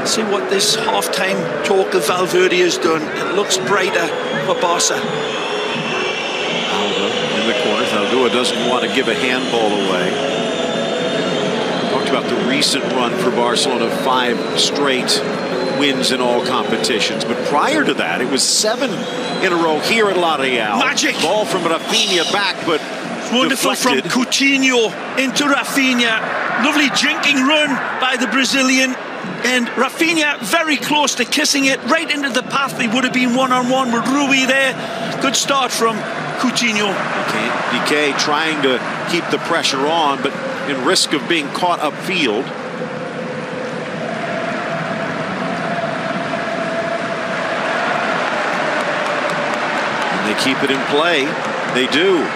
see what this half-time talk of Valverde has done. It looks brighter for Barca. Alba in the corner. Zaldúa doesn't want to give a handball away. Talked about the recent run for Barcelona, 5 straight wins in all competitions. But prior to that, it was 7 in a row here at La Real. Magic! Ball from Rafinha back, but wonderful deflected. From Coutinho into Rafinha. Lovely jinking run by the Brazilian. And Rafinha very close to kissing it right into the path. They would have been one-on-one with Rui there. Good start from Coutinho. Piqué trying to keep the pressure on, but in risk of being caught upfield. And they keep it in play. They do.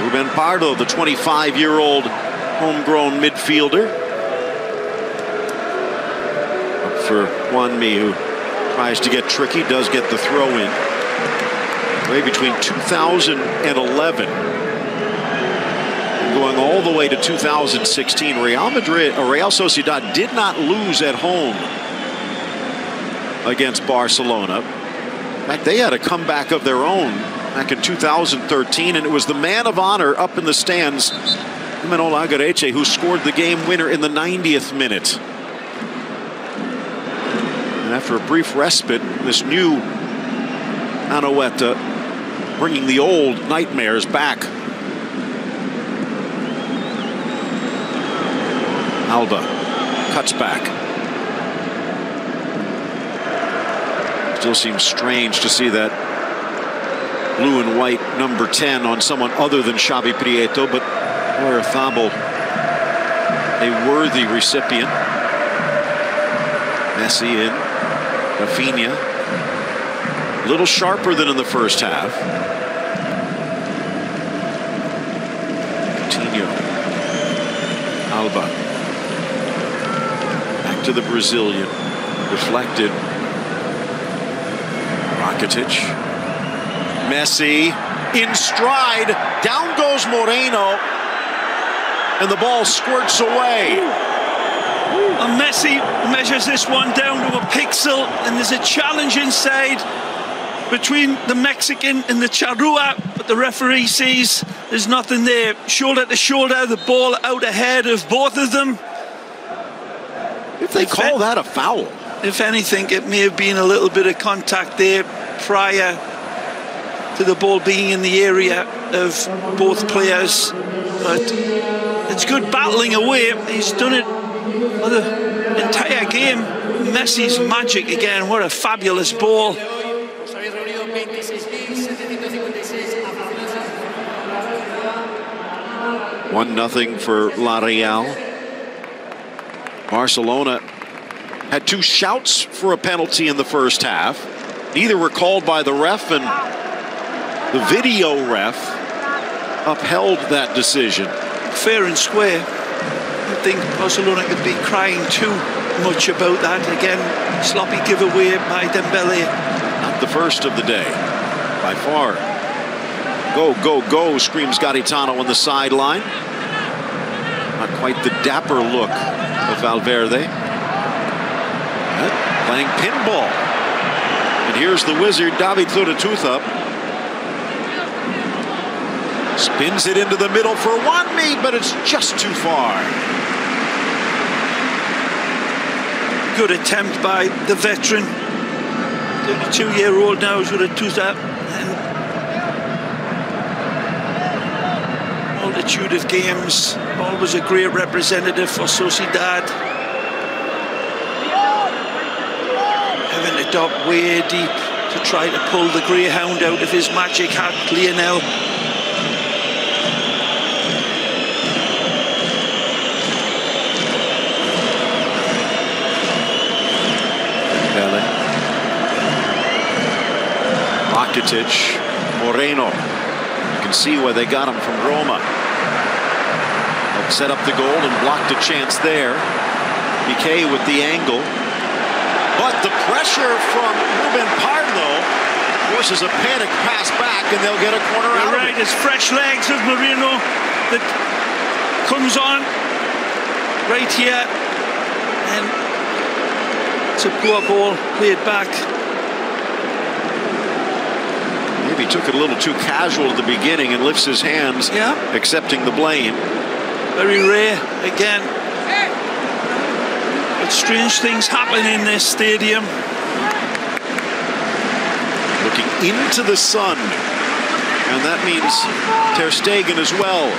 Ruben Pardo, the 25-year-old homegrown midfielder. Up for Juanmi, who tries to get tricky, does get the throw in. Way between 2011 and going all the way to 2016, Real Sociedad did not lose at home against Barcelona. In fact, they had a comeback of their own back in 2013, and it was the man of honor up in the stands, Imanol Agareche, who scored the game winner in the 90th minute. And after a brief respite, this new Anoeta bringing the old nightmares back. Alba cuts back. Still seems strange to see that blue and white number 10 on someone other than Xavi Prieto, but Oyarzabal, a worthy recipient. Messi in, Rafinha, a little sharper than in the first half. Coutinho, Alba, back to the Brazilian, deflected. Rakitic, Messi in stride, down goes Moreno, and the ball squirts away. And Messi measures this one down to a pixel, and there's a challenge inside between the Mexican and the Charrua, but the referee sees there's nothing there. Shoulder to shoulder, the ball out ahead of both of them. If they call that a foul. If anything, it may have been a little bit of contact there prior to the ball being in the area of both players. But it's good battling away. He's done it for the entire game. Messi's magic again. What a fabulous ball. 1-0 for La Real. Barcelona had 2 shouts for a penalty in the first half. Neither were called by the ref, and the video ref upheld that decision. Fair and square. I think Barcelona could be crying too much about that. Again, sloppy giveaway by Dembele. Not the first of the day, by far. Go, go, go, screams Garitano on the sideline. Not quite the dapper look of Valverde. Playing pinball. And here's the wizard, David Thuratutha. Spins it into the middle for Wanmi, but it's just too far. Good attempt by the veteran. 32-year-old now, Thuratutha. Multitude of games. Always a great representative for Sociedad. Having to duck way deep to try to pull the greyhound out of his magic hat, Lionel. Rakitic, Moreno. You can see where they got him from Roma. Helped set up the goal and blocked a chance there. Piqué with the angle. But the pressure from Ruben Pardo forces a panic pass back, and they'll get a corner out of it. It's fresh legs of Moreno that comes on right here. And it's a poor ball played back. Maybe took it a little too casual at the beginning and lifts his hands, accepting the blame. Very rare again. But strange things happen in this stadium. Looking into the sun. And that means Ter Stegen as well.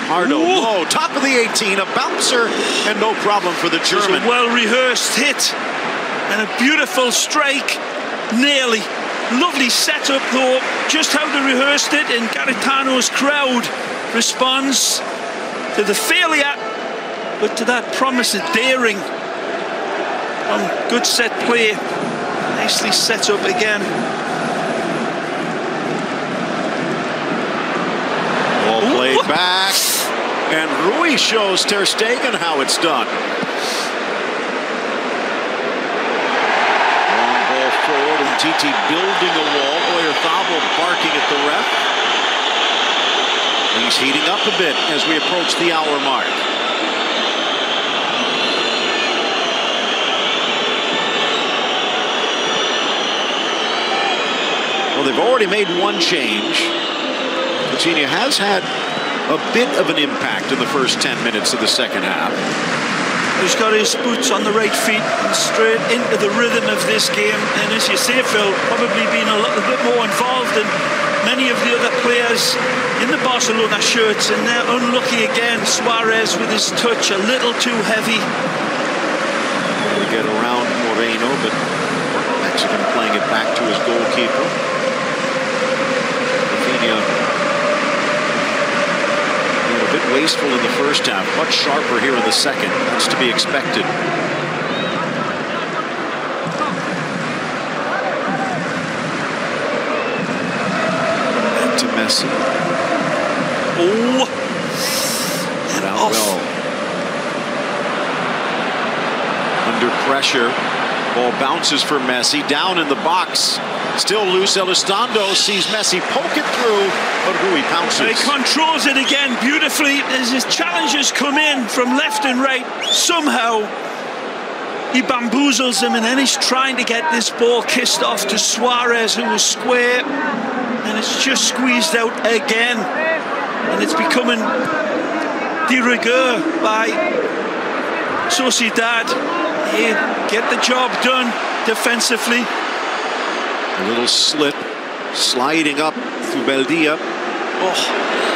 Pardo low, top of the 18, a bouncer, and no problem for the German. A well-rehearsed hit and a beautiful strike. Nearly. Lovely setup though, just how they rehearsed it, and Garitano's crowd responds to the failure, but to that promise of daring. Good set play, nicely set up again. Ball played back, and Rui shows Ter Stegen how it's done. Forward, and Titi building a wall. Oyarzabal barking at the ref. He's heating up a bit as we approach the hour mark. Well, they've already made one change. Coutinho has had a bit of an impact in the first 10 minutes of the second half. He's got his boots on the right feet and straight into the rhythm of this game. And as you say, Phil, probably been a little bit more involved than many of the other players in the Barcelona shirts. And they're unlucky again. Suarez with his touch a little too heavy. They get around Moreno, but Mexican playing it back to his goalkeeper. Rafinha a bit wasteful in the first half, much sharper here in the second. That's to be expected. Back to Messi. Oh, and out well. Under pressure. Ball bounces for Messi. Down in the box. Still loose. Elizondo sees Messi poke it through, but Rui pounces. He controls it again beautifully as his challengers come in from left and right. Somehow he bamboozles him, and then he's trying to get this ball kissed off to Suarez, who was square, and it's just squeezed out again. And it's becoming de rigueur by Sociedad. get the job done defensively. A little slip, sliding up Zubeldia.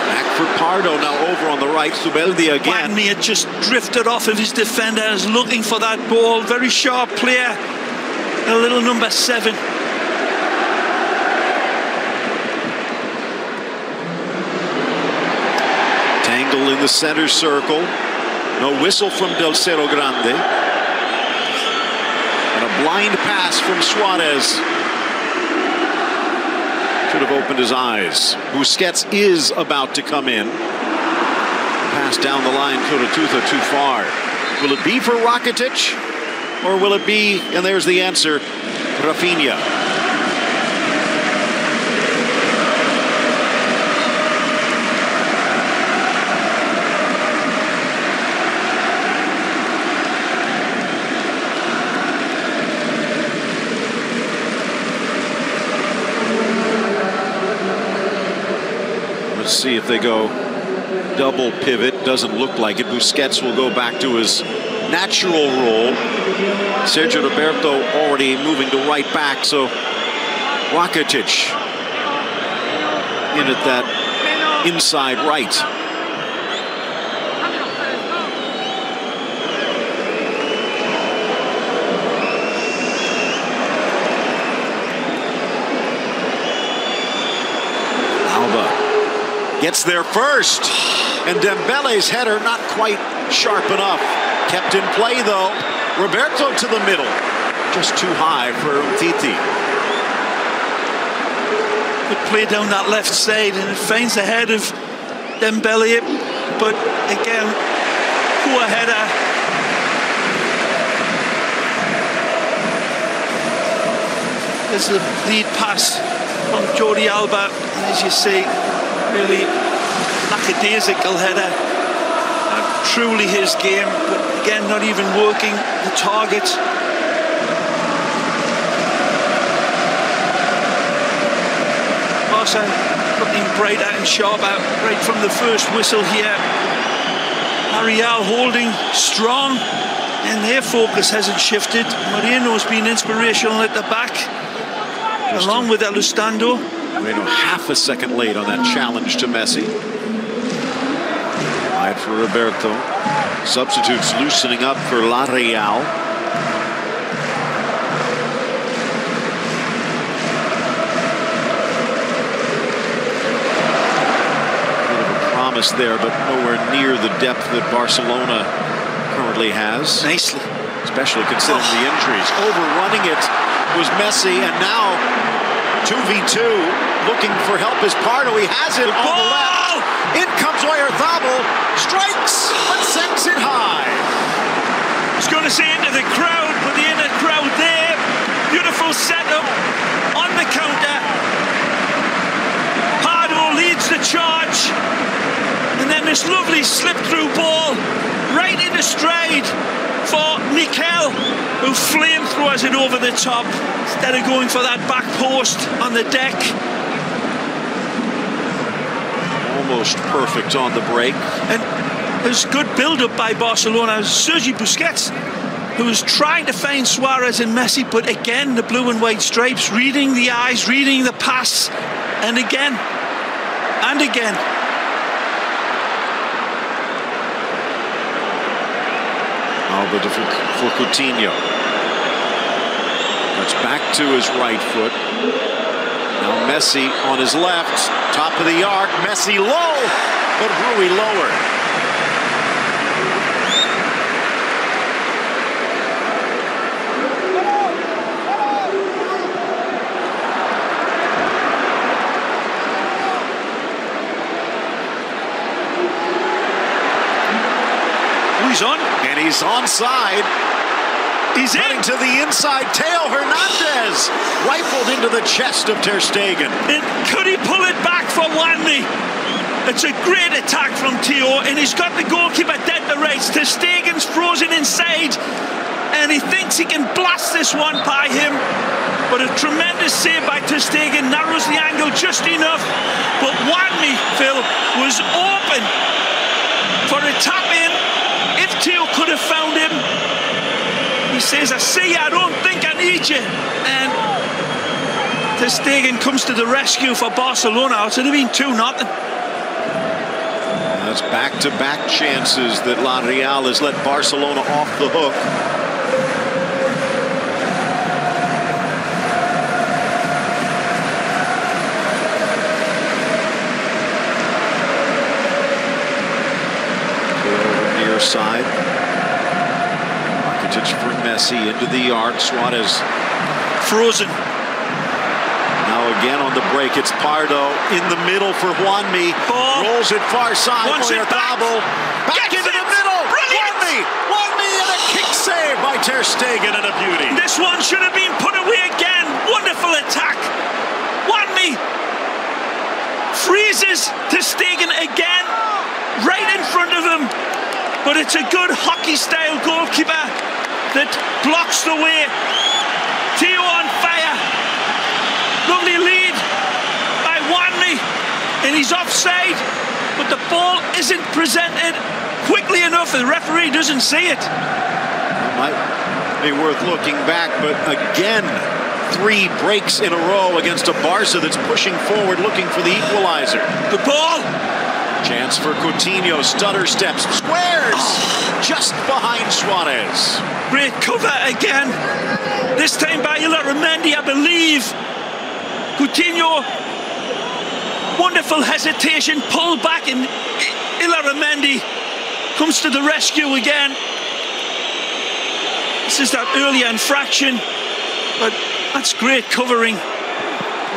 Back for Pardo, now over on the right. Zubeldia again. Wagner had just drifted off of his defenders, looking for that ball. Very sharp player, a little number 7. Tangle in the center circle. No whistle from Del Cerro Grande. And a blind pass from Suarez. Should have opened his eyes. Busquets is about to come in. Pass down the line, Kuratutha too far. Will it be for Rakitic? Or will it be, and there's the answer, Rafinha? See if they go double pivot. Doesn't look like it. Busquets will go back to his natural role. Sergio Roberto already moving to right back, so Rakitic in at that inside right. Gets there first, and Dembele's header not quite sharp enough. Kept in play though. Roberto to the middle, just too high for Titi. Good play down that left side, and it finds the head of Dembele, but again, poor header. There's the lead pass from Jordi Alba, and as you say, really lackadaisical header. Truly his game, but again, not even working the target. Barca looking brighter and sharper right from the first whistle here. Ariel holding strong, and their focus hasn't shifted. Moreno's been inspirational at the back, along with Elustando. Moreno half a second late on that challenge to Messi. Wide for Roberto. Substitutes loosening up for La Real. Bit of a promise there, but nowhere near the depth that Barcelona currently has. Nicely. Especially considering the injuries. Overrunning it was Messi, and now 2v2, looking for help is Pardo. He has it on the left. In comes Oyarzabal, strikes, but sends it high. I was going to say into the crowd, but the inner crowd there. Beautiful setup on the counter. Pardo leads the charge, and then this lovely slip-through ball right into stride for Mikel, who flamethrowers it over the top instead of going for that back post on the deck. Almost perfect on the break. And there's good build-up by Barcelona. Sergi Busquets, who was trying to find Suarez and Messi, but again, the blue and white stripes, reading the eyes, reading the pass, and again, and again. Alba for Coutinho. That's back to his right foot. Now Messi on his left, top of the arc. Messi low, but Rui lower. He's on. And he's onside. He's heading to the inside. Teo Hernandez rifled into the chest of Ter Stegen. And could he pull it back for Wanley? It's a great attack from Teo, and he's got the goalkeeper dead to rights. Ter Stegen's frozen inside, and he thinks he can blast this one by him. But a tremendous save by Ter Stegen, narrows the angle just enough. But Wanley, Phil, was open for a tap in. If Teo could have found him, he says, I see you, I don't think I need you. And Ter Stegen comes to the rescue for Barcelona. It should have been 2-0. That's back-to-back chances that La Real has let Barcelona off the hook. Near side. For Messi into the arc. Suarez frozen. Now again on the break. It's Pardo in the middle for Juanmi. Rolls it far side. Back into the middle. Brilliant. Juanmi and a kick save by Ter Stegen and a beauty. This one should have been put away again. Wonderful attack. Juanmi freezes Ter Stegen again, right in front of him. But it's a good hockey-style goalkeeper that blocks the way. Theo on fire. Lovely lead by Juanmi. And he's offside. But the ball isn't presented quickly enough. The referee doesn't see it. It might be worth looking back, but again, 3 breaks in a row against a Barca that's pushing forward, looking for the equalizer. The ball. Chance for Coutinho, stutter steps, squares, just behind Suarez. Great cover again, this time by Illarramendi, I believe. Coutinho, wonderful hesitation, pulled back, and Illarramendi comes to the rescue again. This is that earlier infraction, but that's great covering.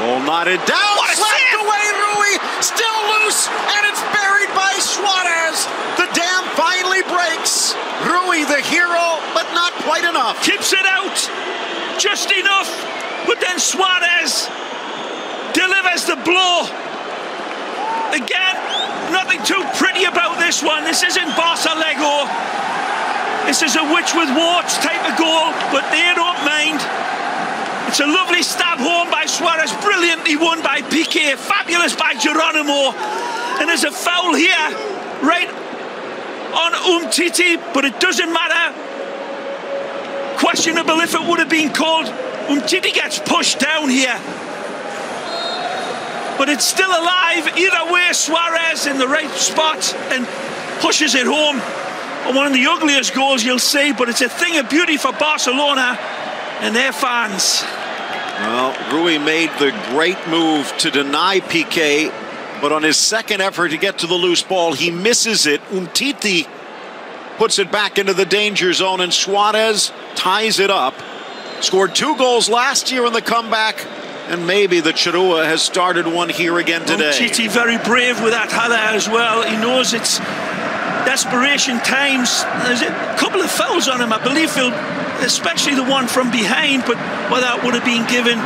All knotted down, what a slapped save! Away, Rui, still loose, and it's buried by Suarez. The dam finally breaks. Rui the hero, but not quite enough. Keeps it out, just enough, but then Suarez delivers the blow. Again, nothing too pretty about this one. This isn't Barca Lego. This is a witch with warts type of goal, but they don't mind. It's a lovely stab home by Suarez, brilliantly won by Piqué, fabulous by Geronimo. And there's a foul here, right on Umtiti, but it doesn't matter. Questionable if it would have been called. Umtiti gets pushed down here. But it's still alive. Either way, Suarez in the right spot and pushes it home. One of the ugliest goals you'll see, but it's a thing of beauty for Barcelona and their fans. Well, Rui made the great move to deny Piqué, but on his second effort to get to the loose ball, he misses it. Umtiti puts it back into the danger zone, and Suarez ties it up. Scored 2 goals last year in the comeback, and maybe the Chirua has started one here again today. Umtiti very brave with that header as well. He knows it's desperation times. There's a couple of fouls on him, I believe, especially the one from behind, but whether that would have been given,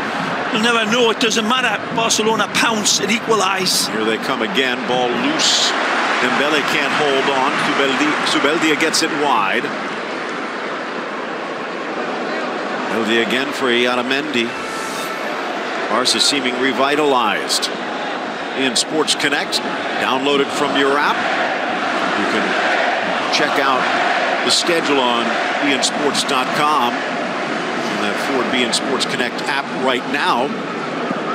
we'll never know. It doesn't matter. Barcelona pounce and equalise. Here they come again, ball loose. Dembele can't hold on. Zubeldia gets it wide. Zubeldia again for Illarramendi. Barca seeming revitalized. In Sports Connect, download it from your app. You can check out the schedule on beInSports.com and that Ford beIN Sports Connect app right now.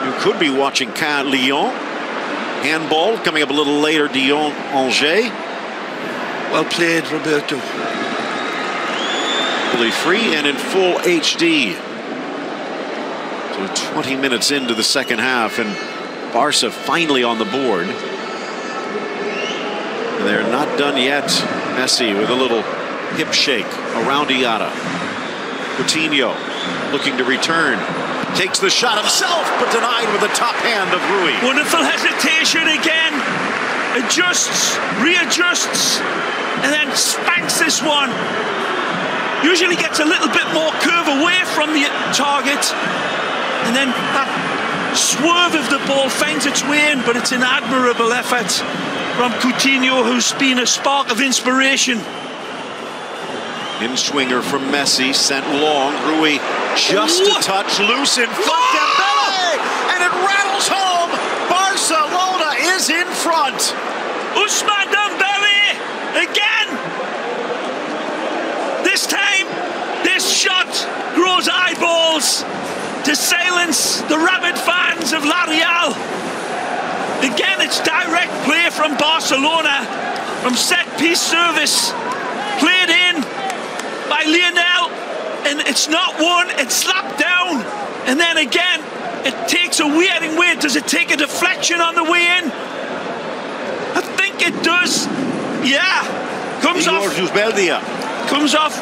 You could be watching Caen Lyon. Handball coming up a little later, Dijon Angers. Well played, Roberto. Fully free and in full HD. So 20 minutes into the second half, and Barca finally on the board. And they're not done yet. Messi with a little hip shake around Iata. Coutinho looking to return. Takes the shot himself, but denied with the top hand of Rui. Wonderful hesitation again. Adjusts, readjusts, and then spanks this one. Usually gets a little bit more curve away from the target. And then that swerve of the ball finds its way in, but it's an admirable effort from Coutinho, who's been a spark of inspiration. In-swinger from Messi, sent long. Rui just a touch loose in front. Dembele, and it rattles home. Barcelona is in front. Ousmane Dembele again. This time, this shot goals to silence the rabid fans of La Real. Again, it's direct play from Barcelona, from set-piece service, played in by Lionel, and it's not won, it's slapped down, and then again, it takes a weird way. Does it take a deflection on the way in? I think it does. Yeah, comes off. Comes off.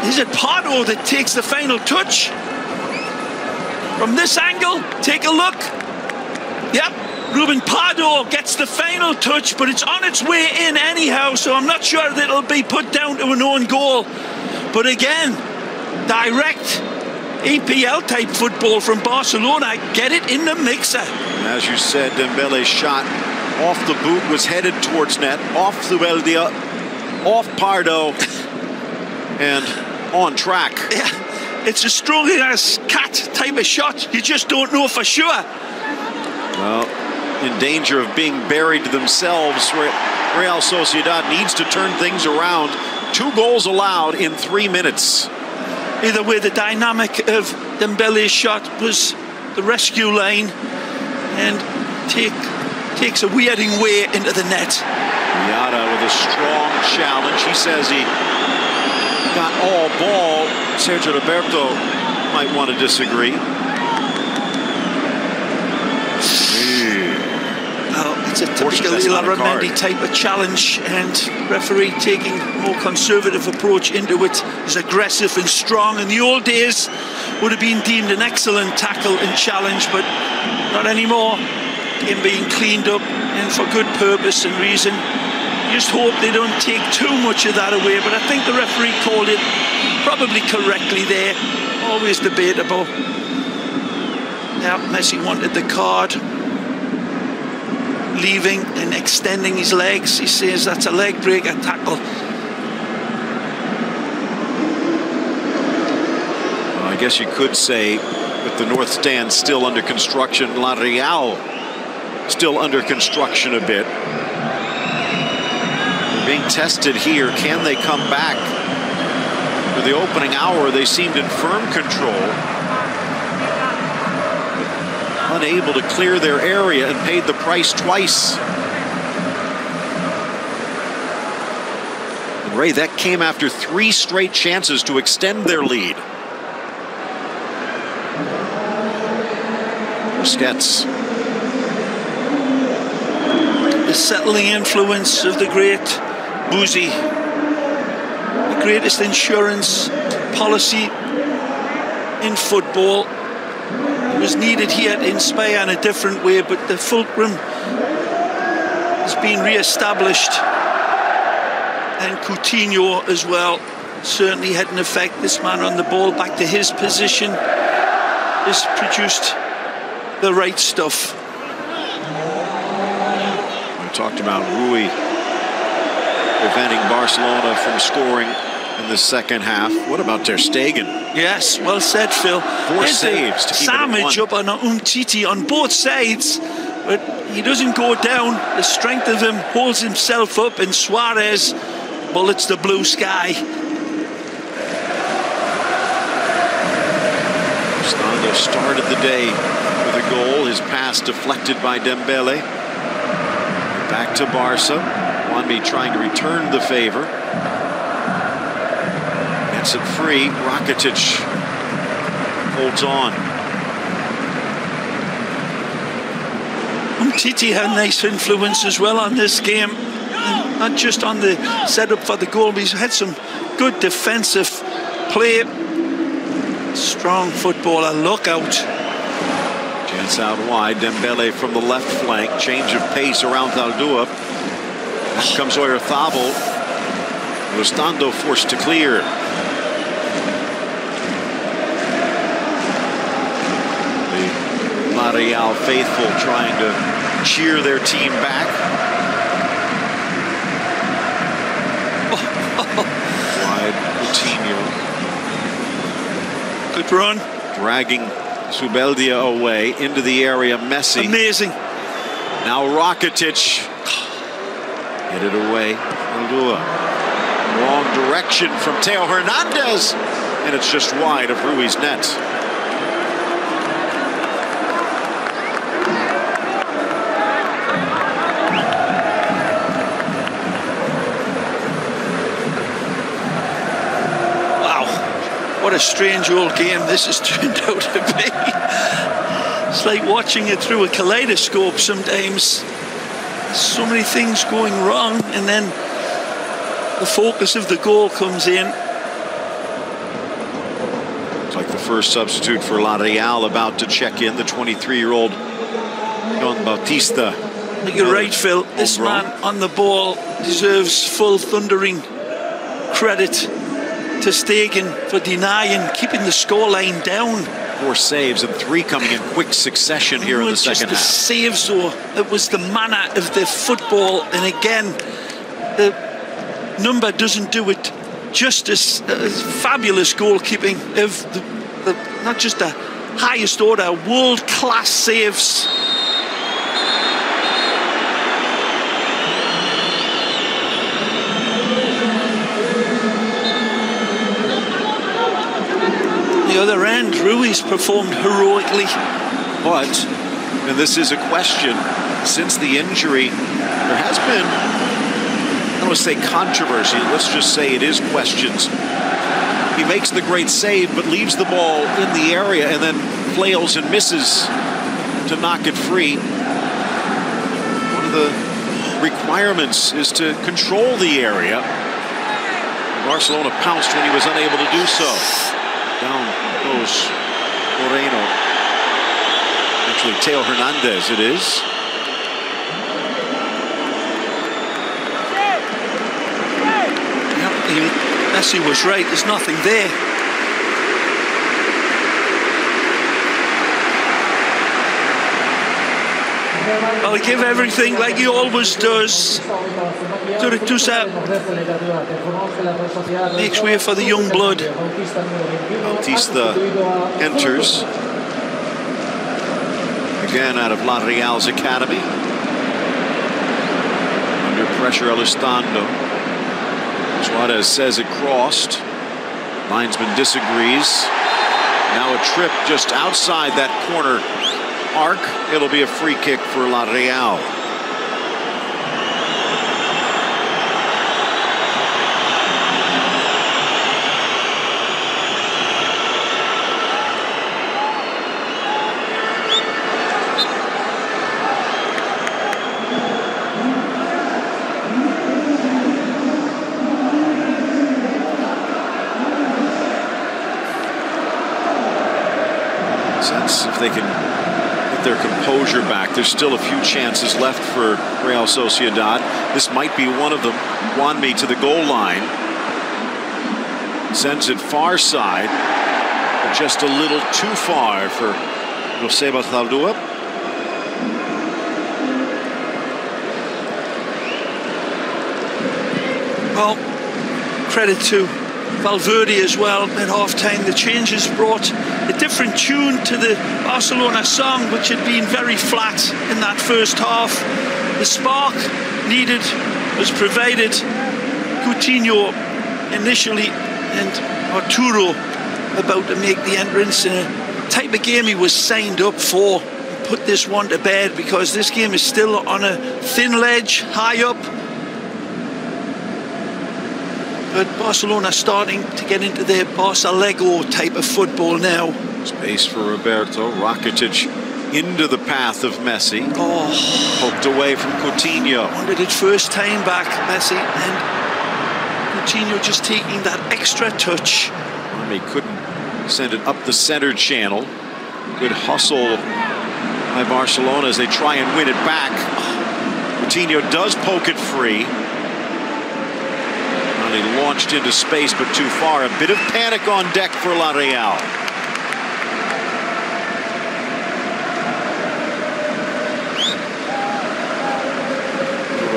Is it Pardo that takes the final touch? From this angle, take a look. Yep, Ruben Pardo gets the final touch, but it's on its way in anyhow, so I'm not sure that it'll be put down to an own goal. But again, direct APL-type football from Barcelona. Get it in the mixer. As you said, Dembele's shot off the boot was headed towards net, off Zubeldia, off Pardo, and on track. Yeah, it's a strong as cat type of shot. You just don't know for sure. Well, in danger of being buried themselves, Real Sociedad needs to turn things around. 2 goals allowed in 3 minutes. Either way, the dynamic of Dembele's shot was the rescue line and takes a weirding way into the net. Yada with a strong challenge. He says he got all ball. Sergio Roberto might want to disagree. Well, it's a typical Larramendi type of challenge, and referee taking a more conservative approach into it. Is aggressive and strong. In the old days, would have been deemed an excellent tackle and challenge, but not anymore. Him being cleaned up and for good purpose and reason. Just hope they don't take too much of that away, but I think the referee called it probably correctly there. Always debatable. Yeah, Messi wanted the card. Leaving and extending his legs. He says that's a leg breaker tackle. Well, I guess you could say, with the north stand still under construction, La Real still under construction a bit. They're being tested here. Can they come back? For the opening hour, they seemed in firm control. Unable to clear their area and paid the price twice. And Ray, that came after 3 straight chances to extend their lead. Busquets. The settling influence of the great Buzi. The greatest insurance policy in football. Was needed here to inspire in a different way, but the fulcrum has been re-established, and Coutinho as well certainly had an effect. This man on the ball back to his position has produced the right stuff. We talked about Rui preventing Barcelona from scoring in the second half. What about Ter Stegen? Yes, well said, Phil. 4 saves to keep it at 1. Sandwich up on Umtiti on both sides, but he doesn't go down. The strength of him holds himself up, and Suarez bullets the blue sky. Stando started the day with a goal. His pass deflected by Dembele. Back to Barca. Juanmi trying to return the favor. Gets it free. Rakitic holds on. Umtiti had a nice influence as well on this game. And not just on the setup for the goal, but he's had some good defensive play. Strong footballer, look out. Chance out wide. Dembele from the left flank. Change of pace around Zaldua. Here comes Oyarzabal. Rostando forced to clear. The La Real faithful trying to cheer their team back. Wide Coutinho. Good run. Dragging Zubeldia away into the area. Messi. Amazing. Now Rakitic. Get it away. Zaldua. Wrong direction from Theo Hernandez. And it's just wide of Rui's net. a strange old game this has turned out to be. It's like watching it through a kaleidoscope sometimes. There's so many things going wrong, and then the focus of the goal comes in. It's like the first substitute for La Real about to check in, the 23-year-old John Bautista. You're right, Phil. This man on the ball deserves full thundering credit to Stegen for denying, keeping the scoreline down. 4 saves and 3 coming in quick succession here in the second half. The saves, though, it was the manner of the football, and again, the number doesn't do it justice. Fabulous goalkeeping of the not just the highest order, world-class saves. The other end, Ruiz performed heroically. But, and this is a question, since the injury, there has been, I don't want to say controversy, let's just say it is questions. He makes the great save, but leaves the ball in the area and then flails and misses to knock it free. One of the requirements is to control the area. Barcelona pounced when he was unable to do so. Down goes Moreno. Actually, Teo Hernandez it is. Messi was right, there's nothing there. I'll give everything like he always does. Tusa makes way for the young blood. Bautista enters. Again out of La Real's academy. Under pressure, Elizondo. Suarez says it crossed. Linesman disagrees. Now a trip just outside that corner arc. It'll be a free kick for La Real. If they can get their composure back, there's still a few chances left for Real Sociedad. This might be one of them. Juanmi to the goal line. Sends it far side, but just a little too far for Joseba Zaldúa. Well, credit to Valverde as well at half-time. The changes brought a different tune to the Barcelona song, which had been very flat in that first half. The spark needed was provided. Coutinho initially and Arturo about to make the entrance in a type of game he was signed up for. Put this one to bed because this game is still on a thin ledge, high up. But Barcelona starting to get into their Barca Lego type of football now. Space for Roberto. Rakitic into the path of Messi. Oh. Poked away from Coutinho. Wanted it first time back, Messi. And Coutinho just taking that extra touch. He couldn't send it up the center channel. Good hustle by Barcelona as they try and win it back. Coutinho does poke it free. He launched into space, but too far. A bit of panic on deck for La Real.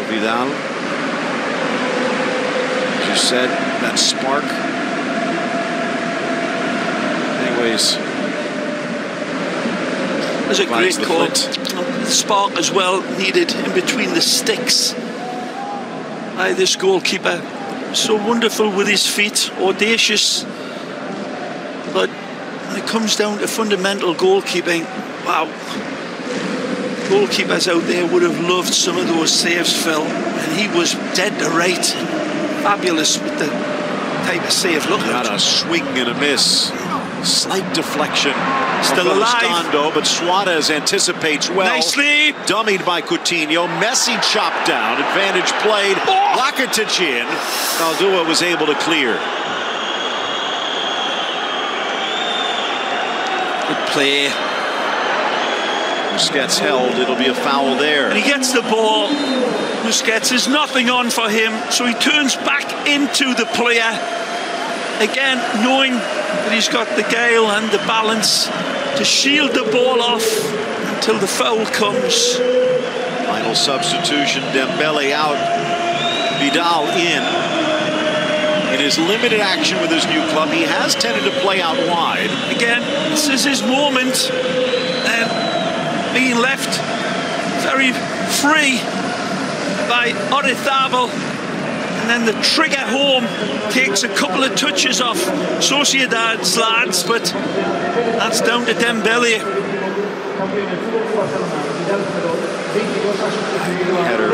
Vidal. As you said, that spark. Anyways. It was a great call. The spark as well needed in between the sticks by this goalkeeper. So wonderful with his feet, audacious, but when it comes down to fundamental goalkeeping, wow. Goalkeepers out there would have loved some of those saves, Phil, and he was dead to right. Fabulous with the type of save. Look Got at a swing and a miss. Slight deflection. Still alive. Elizondo, but Suarez anticipates well. Nicely. Dummied by Coutinho. Messi chopped down. Advantage played. Oh. Rakitic in. Aldua was able to clear. Good play. Busquets held. It'll be a foul there. And he gets the ball. Busquets is nothing on for him, so he turns back into the player. Again, knowing that he's got the guile and the balance to shield the ball off until the foul comes. Final substitution, Dembele out, Vidal in. In his limited action with his new club, he has tended to play out wide. Again, this is his moment, and being left very free by Orizabal. And then the trigger home takes a couple of touches off Sociedad's lads, but that's down to Dembele. Header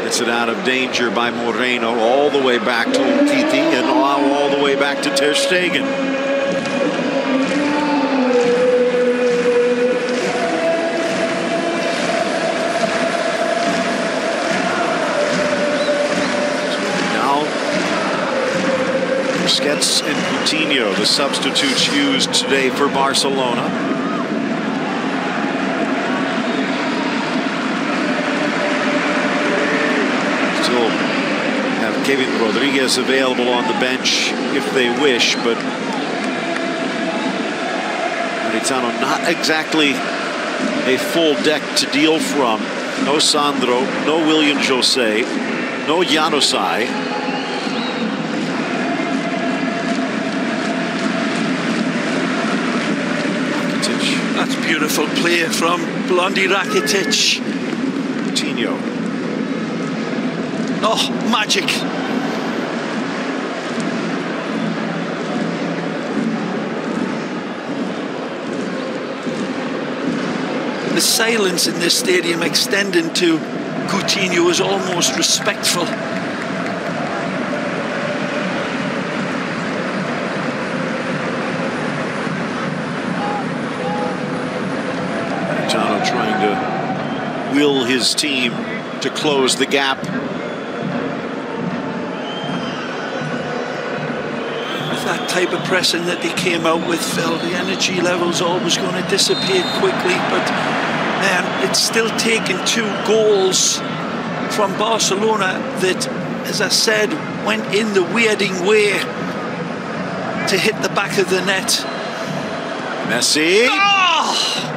gets it out of danger by Moreno, all the way back to Umtiti, and now all the way back to Ter Stegen. Busquets and Coutinho, the substitutes used today for Barcelona. Still have Kevin Rodriguez available on the bench if they wish, but Maritano not exactly a full deck to deal from. No Sandro, no William José, no Januzaj. That's beautiful play from Blondie Rakitic. Coutinho. Oh, magic. The silence in this stadium extending to Coutinho is almost respectful. Trying to will his team to close the gap. With that type of pressing that they came out with, Phil, the energy level's always going to dissipate quickly, but man, it's still taken 2 goals from Barcelona that, as I said, went in the weirding way to hit the back of the net. Messi. Oh!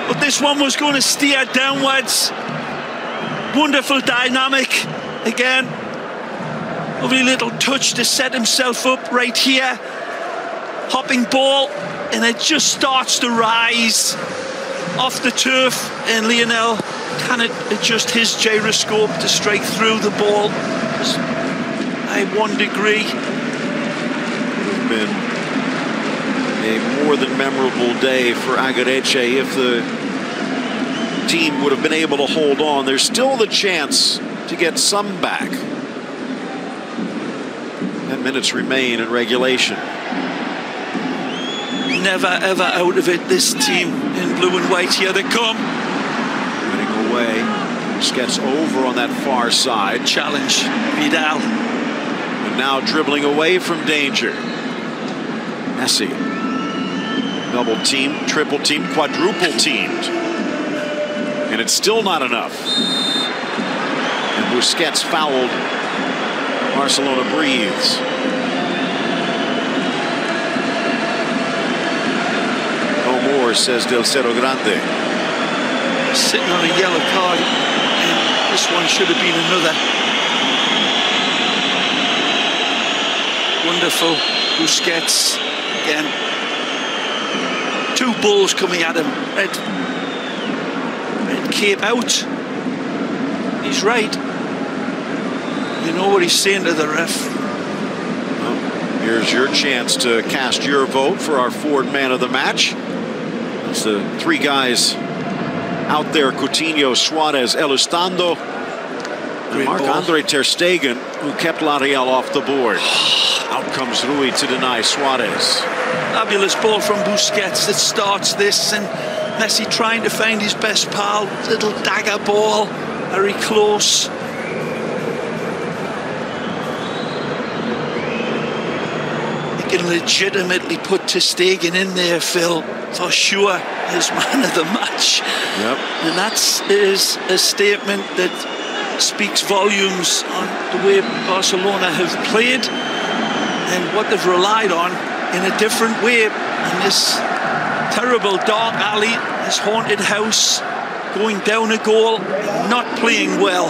But this one was going to steer downwards. Wonderful dynamic. Again, lovely little touch to set himself up right here. Hopping ball, and it just starts to rise off the turf, and Lionel cannot adjust his gyroscope to strike through the ball. By 1 degree. Been a more than memorable day for Agareche if the team would have been able to hold on. There's still the chance to get some back. 10 minutes remain in regulation. Never ever out of it, this team in blue and white. Here they come. Running away. Busquets over on that far side. Challenge Vidal. And now dribbling away from danger. Messi. Double team, triple team, quadruple teamed. And it's still not enough. And Busquets fouled. Barcelona breathes. No more, says Del Cerro Grande. Sitting on a yellow card. And this one should have been another. Wonderful. Busquets again. 2 balls coming at him. Red cape out. He's right. You know what he's saying to the ref. Well, here's your chance to cast your vote for our Ford man of the match. It's the 3 guys out there: Coutinho, Suarez, Elizondo, and Marc-Andre Ter Stegen. who kept La Real off the board. Out comes Rui to deny Suarez. Fabulous ball from Busquets that starts this, and Messi trying to find his best pal. Little dagger ball, very close. He can legitimately put Ter Stegen in there, Phil, for sure, as man of the match. Yep. And that is a statement that speaks volumes on the way Barcelona have played and what they've relied on in a different way. And this terrible dark alley, this haunted house, going down a goal, not playing well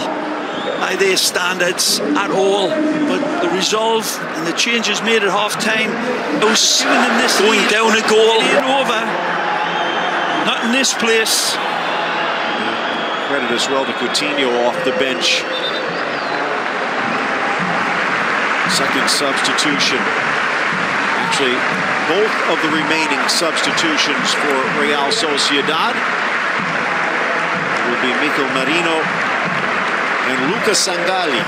by their standards at all. But the resolve and the changes made at half-time, was giving them this going lead, down a goal, over. Not in this place. Credit as well to Coutinho off the bench. Second substitution. Actually, both of the remaining substitutions for Real Sociedad will be Mikel Merino and Lucas Sangalli.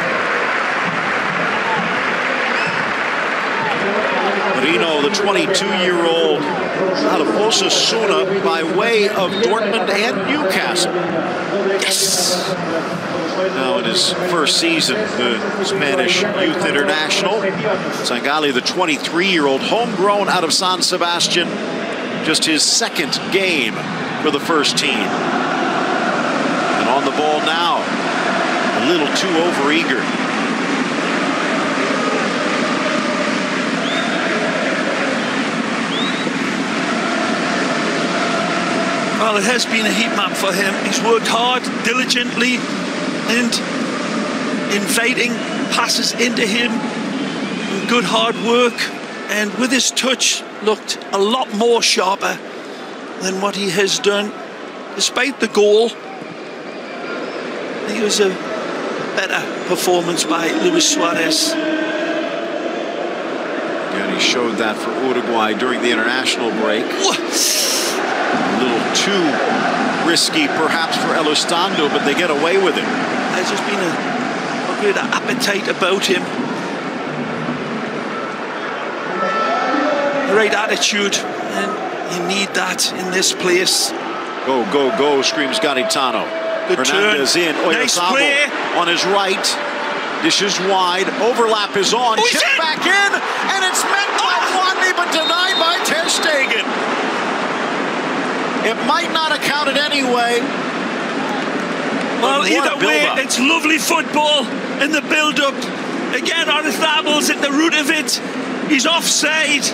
Merino, the 22-year-old out of Osasuna by way of Dortmund and Newcastle. Yes! Now in his first season, the Spanish youth international. Sangalli, the 23-year-old, homegrown out of San Sebastian. Just his second game for the first team. And on the ball now, a little too overeager. Well, it has been a heat map for him. He's worked hard, diligently, and inviting passes into him. Good hard work, and with his touch, looked a lot more sharper than what he has done. Despite the goal, I think it was a better performance by Luis Suarez. And he showed that for Uruguay during the international break. A little too risky, perhaps, for El Estando, but they get away with it. There's just been a great appetite about him. Great attitude, and you need that in this place. Go, go, go, screams Garitano. Good Hernandez turn. in. Nice play. On his right. Dishes wide. Overlap is on. Chip back in. And it's met by Juanmi, but denied by Ter Stegen. It might not have counted anyway. Well, either way, it's lovely football in the build-up. Again, Orizabala's at the root of it. He's offside.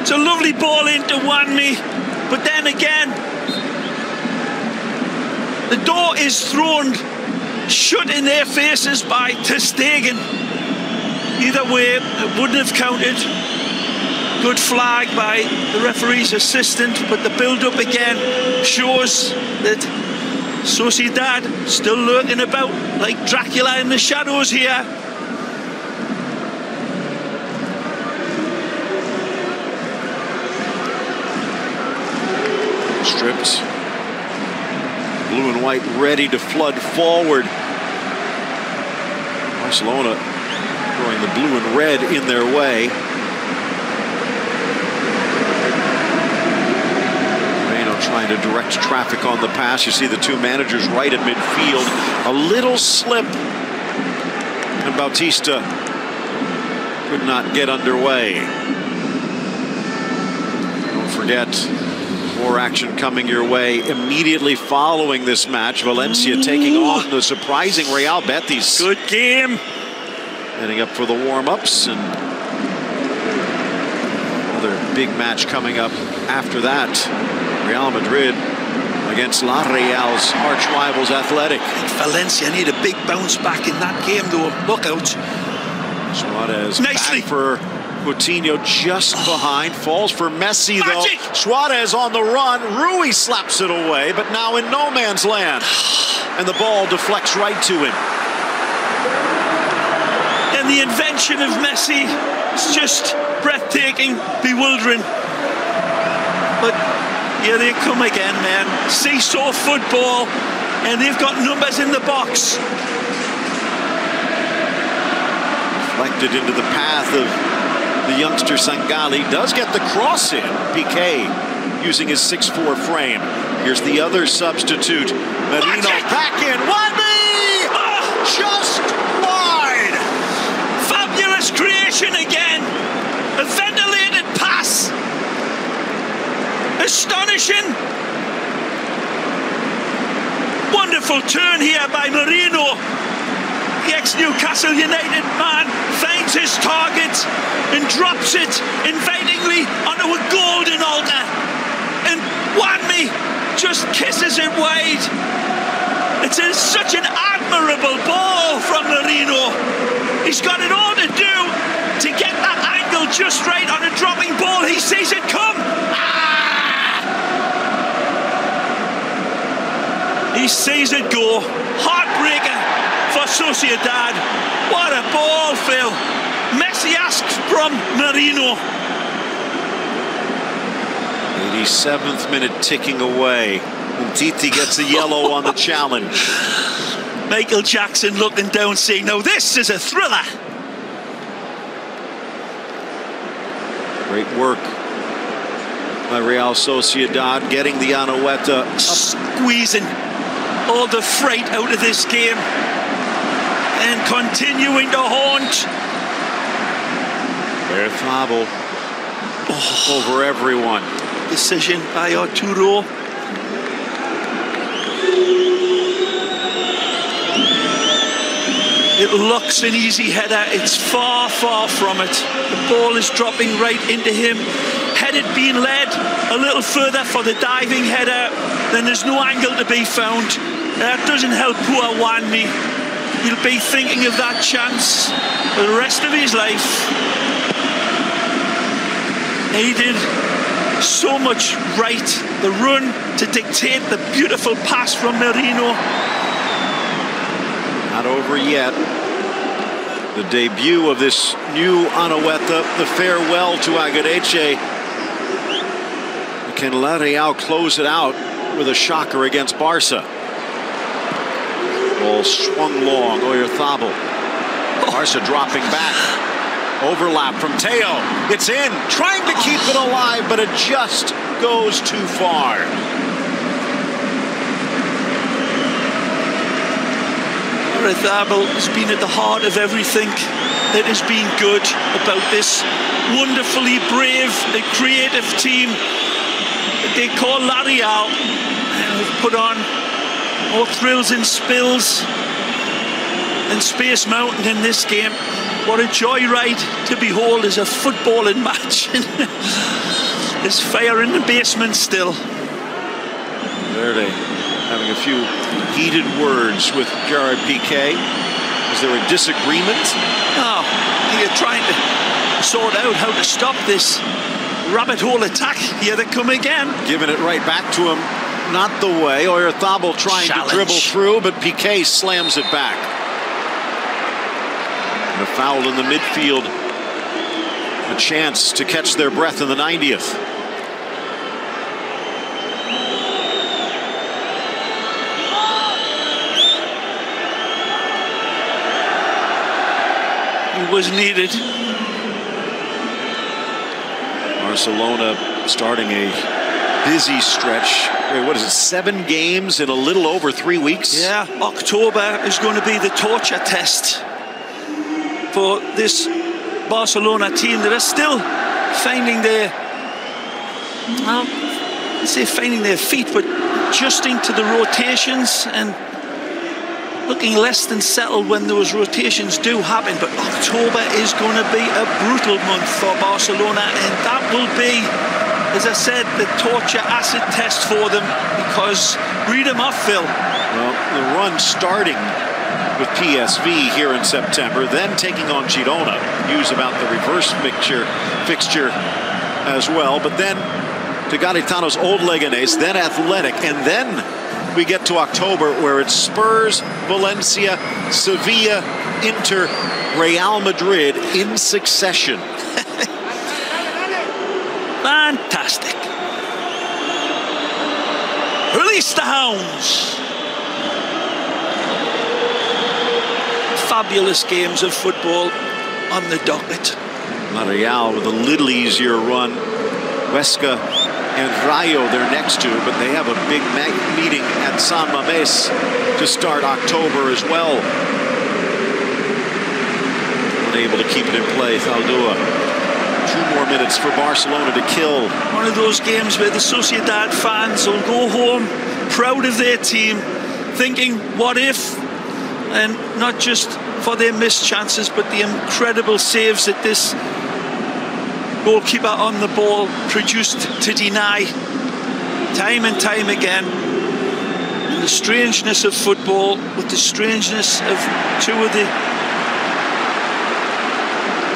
It's a lovely ball into Juanmi. But then again, the door is thrown shut in their faces by Ter Stegen. Either way, it wouldn't have counted. Good flag by the referee's assistant, but the build-up again shows that Sociedad still lurking about like Dracula in the shadows here. Stripped. Blue and white ready to flood forward. Barcelona throwing the blue and red in their way. Trying to direct traffic on the pass. You see the two managers right at midfield. A little slip, and Bautista could not get underway. Don't forget, more action coming your way immediately following this match. Valencia taking on the surprising Real Betis. Good game. Heading up for the warm-ups, and another big match coming up after that. Real Madrid against La Real's arch rivals Athletic. Valencia need a big bounce back in that game, though. Look out. Suarez nicely back for Coutinho, just behind. Falls for Messi, though. Suarez on the run. Rui slaps it away, but now in no man's land. And the ball deflects right to him. And the invention of Messi is just breathtaking, bewildering. But here they come again, man. Seesaw football, and they've got numbers in the box. Deflected into the path of the youngster Sangali. Does get the cross in. Piqué using his 6'4" frame. Here's the other substitute. Merino back in. Wadby! Just wide! Fabulous creation again. A ventilated pass. Astonishing. Wonderful turn here by Merino. The ex-Newcastle United man finds his target and drops it invitingly onto a golden altar. And Wadby just kisses it wide. It's such an admirable ball from Merino. He's got it all to do to get that angle just right on a dropping ball. He sees it come. He sees it go. Heartbreaker for Sociedad. What a ball, Phil. Messi asks from Merino. 87th minute ticking away. And Titi gets a yellow on the challenge. Michael Jackson looking down, saying, "Now this is a thriller." Great work by Real Sociedad, getting the Anoeta up. Squeezing all the fright out of this game and continuing to haunt. Berthabo over everyone. Decision by Arturo. It looks an easy header. It's far, far from it. The ball is dropping right into him. Had it been led a little further for the diving header, then there's no angle to be found. That doesn't help poor Wadby. He'll be thinking of that chance for the rest of his life. He did so much right. The run to dictate the beautiful pass from Merino. Not over yet. The debut of this new Anoeta, the farewell to Agareche. Can Real close it out with a shocker against Barca? Ball swung long, Oyarzabal. Barca dropping back. Overlap from Teo. It's in, trying to keep it alive, but it just goes too far. Oyarzabal has been at the heart of everything that has been good about this wonderfully brave and creative team that they call La Real. And they've put on more thrills and spills than Space Mountain in this game. What a joyride to behold as a footballing match. There's fire in the basement still. Verde having a few heated words with Gerard Piqué. Is there a disagreement? Oh, they're trying to sort out how to stop this rabbit hole attack. Here they come again. Giving it right back to him. Not the way. Oyarzabal trying to dribble through, but Piqué slams it back. And a foul in the midfield. A chance to catch their breath in the 90th. It was needed. Barcelona starting a busy stretch. Wait, what is it, 7 games in a little over 3 weeks? Yeah, October is going to be the torture test for this Barcelona team that are still finding their, well, let's say finding their feet, but adjusting to the rotations and looking less than settled when those rotations do happen. But October is going to be a brutal month for Barcelona, and that will be, as I said, the torture acid test for them, because read them off, Phil. Well, the run starting with PSV here in September, then taking on Girona. News about the reverse fixture as well, but then to Garitano's old Leganés, then Athletic, and then we get to October where it's Spurs, Valencia, Sevilla, Inter, Real Madrid in succession. Fantastic. Release the hounds. Fabulous games of football. on the docket. Real with a little easier run. Huesca and Rayo they're next to, but they have a big meeting at San Mamés to start October as well. Unable to keep it in play. Zaldúa. 2 more minutes for Barcelona to kill. One of those games where the Sociedad fans will go home proud of their team, thinking, what if? And not just for their missed chances, but the incredible saves that this goalkeeper on the ball produced to deny time and time again. And the strangeness of football with the strangeness of 2 of the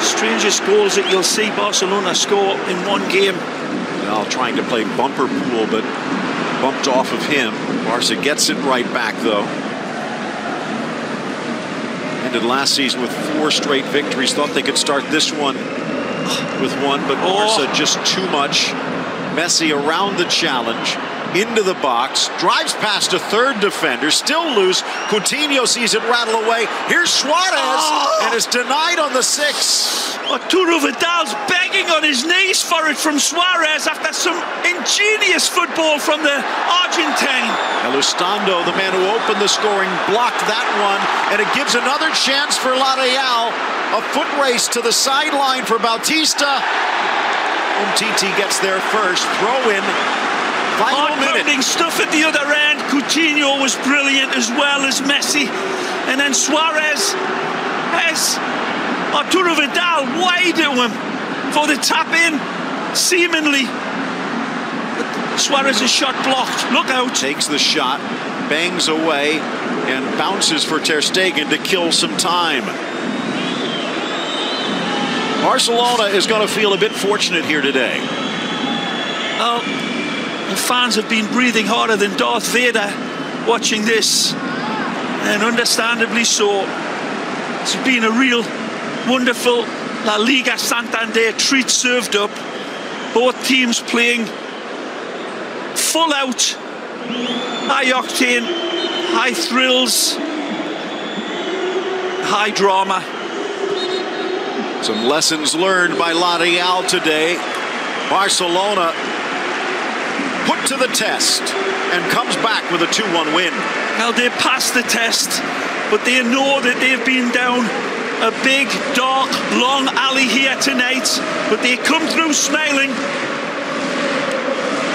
strangest goals that you'll see Barcelona score in one game. Well, trying to play bumper pool, but bumped off of him. Barca gets it right back, though. Ended last season with 4 straight victories. Thought they could start this one with 1, but Barca just too much. Messi around the challenge, into the box, drives past a 3rd defender, still loose. Coutinho sees it rattle away. Here's Suarez, and it's denied on the 6. Arturo Vidal's begging on his knees for it from Suarez after some ingenious football from the Argentine. Elizondo, the man who opened the scoring, blocked that one, and it gives another chance for La Real. A foot race to the sideline for Bautista. Umtiti gets there first. Throw in. Final minute. Stuff at the other end. Coutinho was brilliant as well as Messi. And then Suarez has Arturo Vidal wide at him for the tap in, seemingly. But Suarez's shot blocked. Look out. Takes the shot, bangs away, and bounces for Ter Stegen to kill some time. Barcelona is going to feel a bit fortunate here today. Well, the fans have been breathing harder than Darth Vader watching this, and understandably so. It's been a real wonderful La Liga Santander treat served up. Both teams playing full out, high octane, high thrills, high drama. Some lessons learned by La Real today. Barcelona put to the test and comes back with a 2-1 win. Well, they passed the test, but they know that they've been down a big, dark, long alley here tonight, but they come through smiling.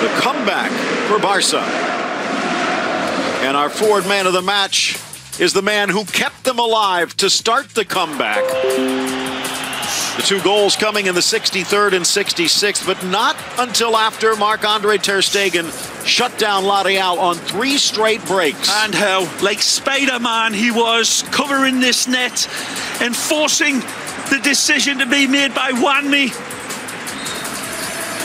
The comeback for Barca. And our forward man of the match is the man who kept them alive to start the comeback. The 2 goals coming in the 63rd and 66th, but not until after Marc-Andre Ter Stegen shut down La Real on 3 straight breaks. And how, like Spider-Man, he was covering this net and forcing the decision to be made by Wanmi.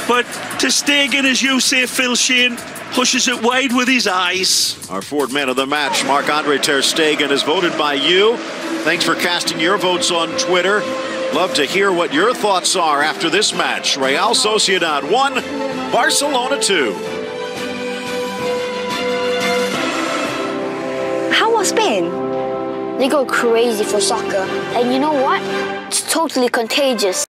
But Ter Stegen, as you say, Phil Shane, pushes it wide with his eyes. Our forward man of the match, Marc-Andre Ter Stegen, is voted by you. Thanks for casting your votes on Twitter. Love to hear what your thoughts are after this match. Real Sociedad 1, Barcelona 2. How was Spain? They go crazy for soccer. And you know what? It's totally contagious.